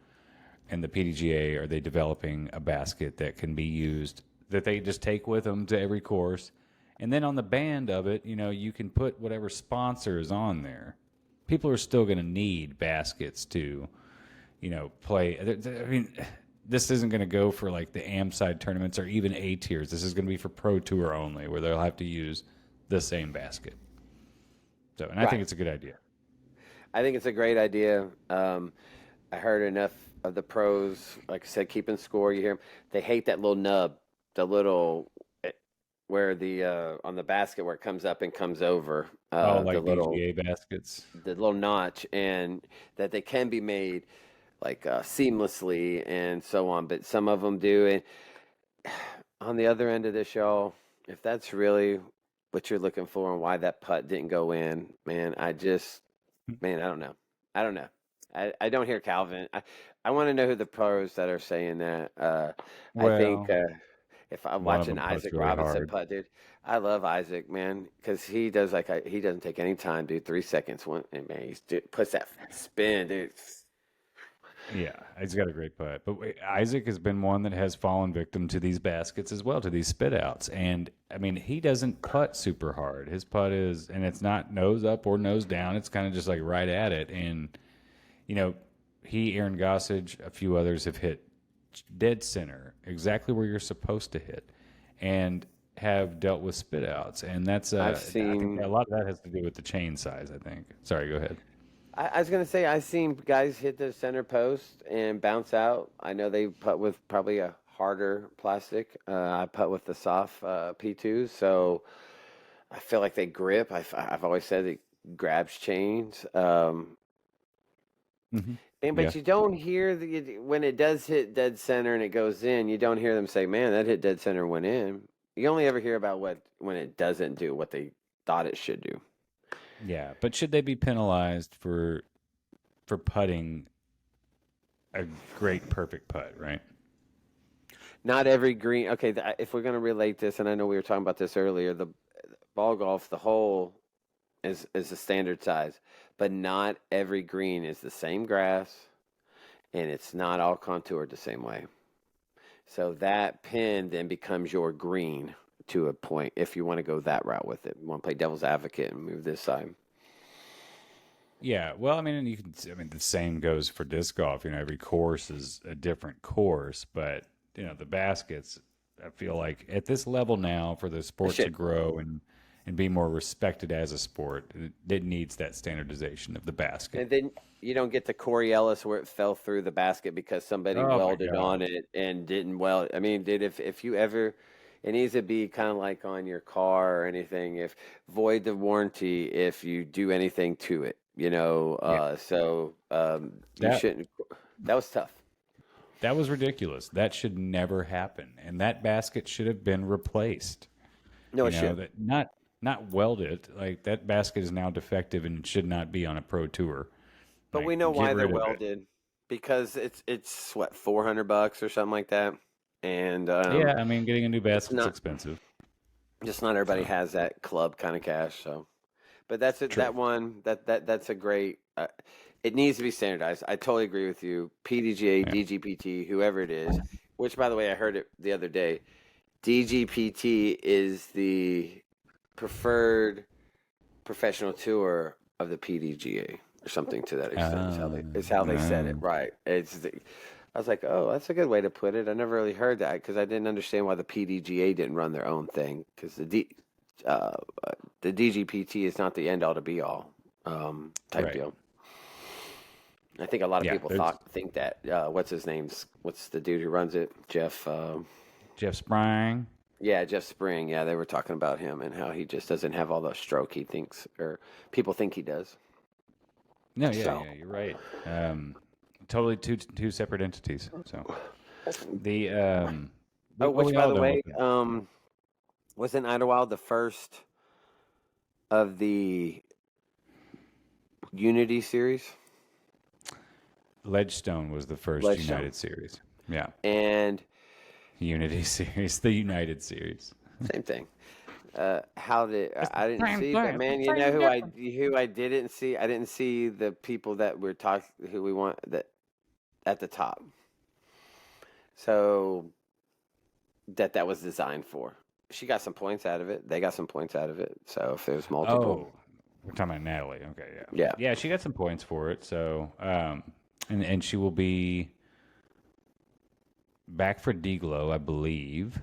and the PDGA. Are they developing a basket that can be used that they just take with them to every course, and then on the band of it, you can put whatever sponsor is on there. People are still going to need baskets to, play. I mean, this isn't going to go for like the AM side tournaments or even A tiers. This is going to be for Pro Tour only, where they'll have to use the same basket. So, and I think Right. it's a good idea. I think it's a great idea. I heard enough of the pros, like I said, keeping score. You hear 'em. They hate that little nub, the little where the on the basket where it comes up and comes over, Oh, the like little DGA baskets. notch, and that they can be made like seamlessly and so on. But some of them do. And on the other end of this, y'all, if that's really what you're looking for and why that putt didn't go in, man, man, I don't know. I don't know. I don't hear Calvin. I want to know who the pros that are saying that. I think Well, if I'm one of watching them puts Isaac really Robinson hard. putt, dude, I love Isaac, man, because he does he doesn't take any time, dude. 3 seconds, one, and man, puts that spin, dude. Yeah, he's got a great putt. But Isaac has been one that has fallen victim to these baskets as well, to these spit outs. And I mean, he doesn't putt super hard. His putt is, and it's not nose up or nose down. It's kind of just like right at it. And, you know, Aaron Gossage, a few others have hit dead center, exactly where you're supposed to hit, and have dealt with spit outs. And I've I think seen. a lot of that has to do with the chain size, I think. Sorry, go ahead. I was gonna say I've seen guys hit the center post and bounce out. I know they putt with probably a harder plastic. I putt with the soft P2s, so I feel like they grip. I've always said it grabs chains. Hmm. And Yeah. but you don't hear when it does hit dead center and it goes in. You don't hear them say, "Man, that hit dead center and went in." You only ever hear about what when it doesn't do what they thought it should do. Yeah, but should they be penalized for putting a great perfect putt, right? Not every green. Okay, if we're going to relate this, and I know we were talking about this earlier, the ball golf, the hole is a standard size, but not every green is the same grass, and it's not all contoured the same way. So that pin then becomes your green to a point if you want to go that route with it. You want to play devil's advocate and move this side. Yeah, well, I mean, and I mean, the same goes for disc golf. Every course is a different course, but the baskets. I feel like at this level now, for the sport to Shit. grow and be more respected as a sport, it needs that standardization of the basket. And then you don't get the Corey Ellis where it fell through the basket because somebody Oh my welded on gosh. it and didn't weld. I mean, dude, if you ever, it needs to be kind of like on your car or anything. If void the warranty if you do anything to it, Yeah, you that shouldn't. That was tough. that was ridiculous. That should never happen, and that basket should have been replaced. No, it should. That not. not weld it. Like that basket is now defective and should not be on a pro tour. But Like we know get why they're rid of it. welded because it's what $400 or something like that, and Yeah, I mean, getting a new it's basket's not expensive. just not everybody So has that club kind of cash. So, but that's it. true. That one that's a great. It needs to be standardized. I totally agree with you. PDGA, Yeah. DGPT, whoever it is. Which, by the way, I heard it the other day. DGPT is the preferred professional tour of the PDGA or something to that extent. Is how they said it. Um, Right. I was like, oh, that's a good way to put it. I never really heard that because I didn't understand why the PDGA didn't run their own thing because uh, the DGPT is not the end all to be all type right. deal. I think a lot of Yeah. people There's think that what's his name's what's the dude who runs it? Jeff. Jeff Sprang. Yeah, Jeff Spring. Yeah, they were talking about him and how he just doesn't have all the stroke he thinks or people think he does. No, So, you're right. Totally two separate entities. So the oh, well, which we by all the know way, what the wasn't Idlewild the first of the Unity series? Ledgestone was the first Ledgestone. United Series. Yeah, And Unity Series, the United Series. same thing. How did It's the I didn't same see, but thing. It's man, the you know same difference. who I didn't see. I didn't see the people that were talking who we want that at the top. So that was designed for. She got some points out of it. They got some points out of it. So if there's multiple, Oh, we're talking about Natalie. Okay, yeah, yeah. yeah. She got some points for it. So, and she will be back for Deglow, I believe.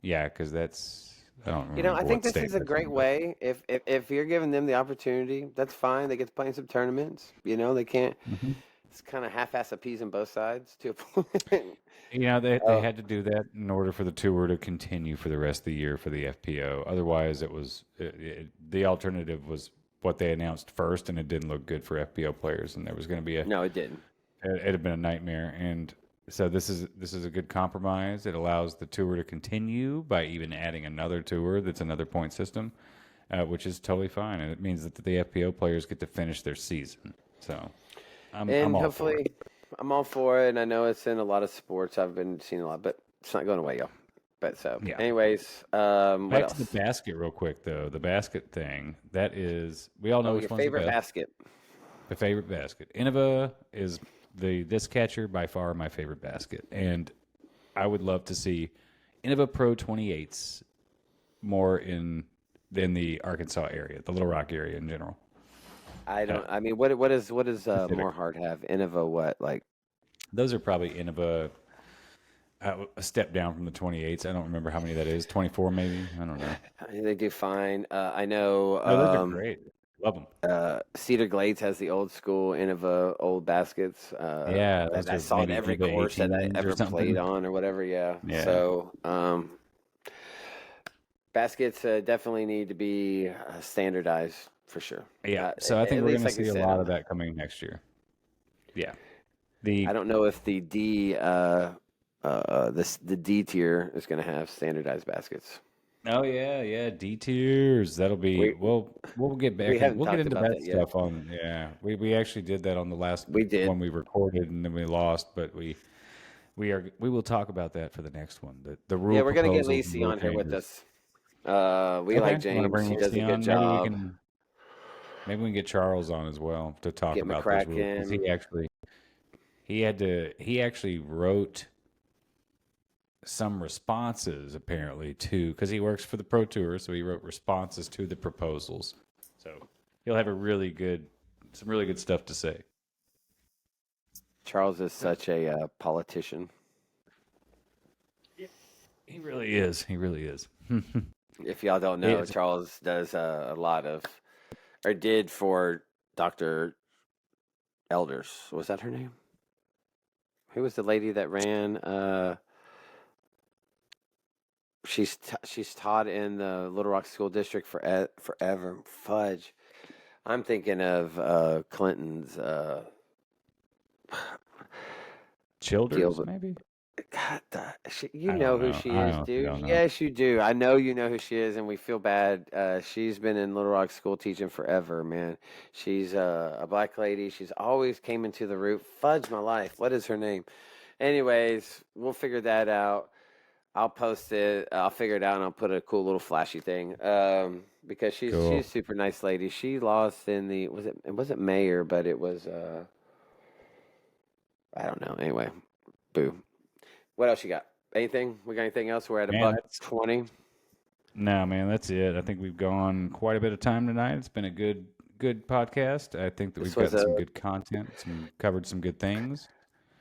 Yeah, because that's I don't You know, I remember think what this state is a that's great in, but way. If you're giving them the opportunity, that's fine. They get to play in some tournaments. You know, they can't. Mhm. It's kind of half-ass appeasing both sides too. they Oh, had to do that in order for the tour to continue for the rest of the year for the FPO. Otherwise, the alternative was what they announced first, and it didn't look good for FPO players, and there was going to be no, it didn't. it had been a nightmare. And so this is a good compromise. It allows the tour to continue by even adding another tour that's another point system, which is totally fine, and it means that the FPO players get to finish their season. So I'm And all for hopefully, it. I'm all for it. And I know it's in a lot of sports. I've been seeing a lot, but it's not going away, y'all. But so, Yeah. anyways, what Back to the else? basket real quick though. The basket thing, that is we all know Oh, which your one's the favorite best. basket. The favorite basket. Innova is this catcher by far my favorite basket. And I would love to see Innova Pro 28s more in the Arkansas area, the Little Rock area in general. I Uh, don't. I mean, what does specific. Moorheart have? Innova what? Like Those are probably Innova a step down from the 28s. I don't remember how many that is. 24 maybe. I don't know. they do fine. I know. No, those are great. Love them. Cedar Glades has the old school Innova old baskets Yeah, that those I are saw at maybe every Innova course that I 18s or ever played something. on or whatever. Yeah. Yeah. So baskets definitely need to be standardized for sure. Yeah. So I think At we're going least to like you see a said lot on of the. that coming next year. Yeah. I The don't know if the the D tier is going to have standardized baskets. Oh yeah, D tiers. That'll be We we'll get we back and haven't we'll get talked into about that that yet. stuff on yeah. We actually did that on the last We did. one we recorded and then we lost, but we will talk about that for the next one. The Yeah, rule we're gonna get proposals and Lacey rule on here with changes. us. We like Okay. Want to James. bring He does a Lucy good on? job. Maybe we can get Charles on as well to talk Get about those rules because McCracken. he actually wrote some responses apparently too because he works for the Pro Tour, so he wrote responses to the proposals. So he'll have some really good stuff to say. Charles is such a politician. He really is. He really is. If y'all don't know, It's Charles does a lot of, or did for Dr. Elders. Was that her name? Who was the lady that ran? She's taught in the Little Rock School District for forever. Fudge. I'm thinking of Clinton's Childers, Gilbert. maybe. God, you I know don't who know. she I is, honestly dude. don't know. Yes, you do. I know you know who she is, and we feel bad. She's been in Little Rock school teaching forever, man. She's a black lady. She's always came into the roof. Fudge my life. What is her name? Anyways, we'll figure that out. I'll post it. I'll figure it out, and I'll put a cool little flashy thing. Because she's Cool. a super nice lady. She lost in the it wasn't mayor, but it was I don't know. Anyway, boo. What else you got? Anything? We got anything else? We're at a Man, buck that's 20. no, man, that's it. I think we've gone quite a bit of time tonight. It's been a good podcast. I think that This we've was gotten a. some good content, covered some good things.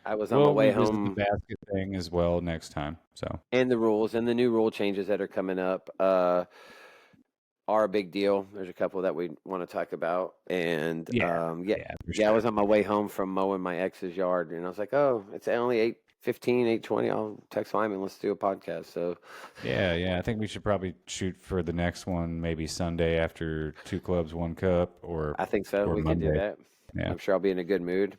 I was on my We'll way revisit the home, basket thing as well next time. So and the rules and the new rule changes that are coming up are a big deal. There's a couple that we want to talk about, and yeah, yeah, yeah, for yeah. I sure. was on my way home from mowing my ex's yard, and I was like, oh, it's only 8:15, 8:20. I'll text Wyman. Let's do a podcast. So Yeah, yeah. I think we should probably shoot for the next one, maybe Sunday after two clubs, one cup, I think so. or We could do Monday. that. Yeah. I'm sure I'll be in a good mood.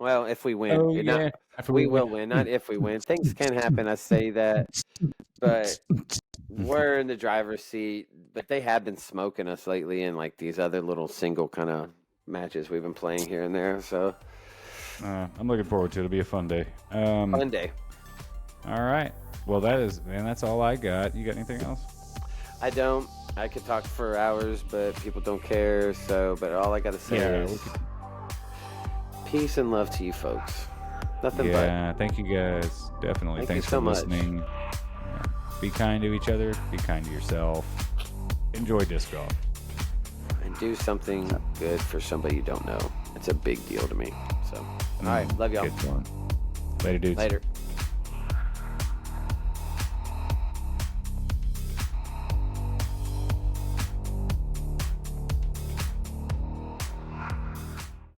Well, if we win, Oh not yeah. After we we win. will win, not if we win. Things can happen. I say that, but we're in the driver's seat. But they have been smoking us lately in like these other little single kind of matches we've been playing here and there. So I'm looking forward to it. It'll be a fun day. fun day. All right. Well, that's all I got. You got anything else? I don't. I could talk for hours, but people don't care. So, but all I gotta say Yeah, is peace and love to you folks. Nothing but. yeah. Thank you guys. Definitely. Thank you Thanks so for much. listening. Yeah. Be kind to each other. Be kind to yourself. Enjoy disc golf. And do something good for somebody you don't know. It's a big deal to me. So, all right. Love y'all. Good one. Later, dudes. Later.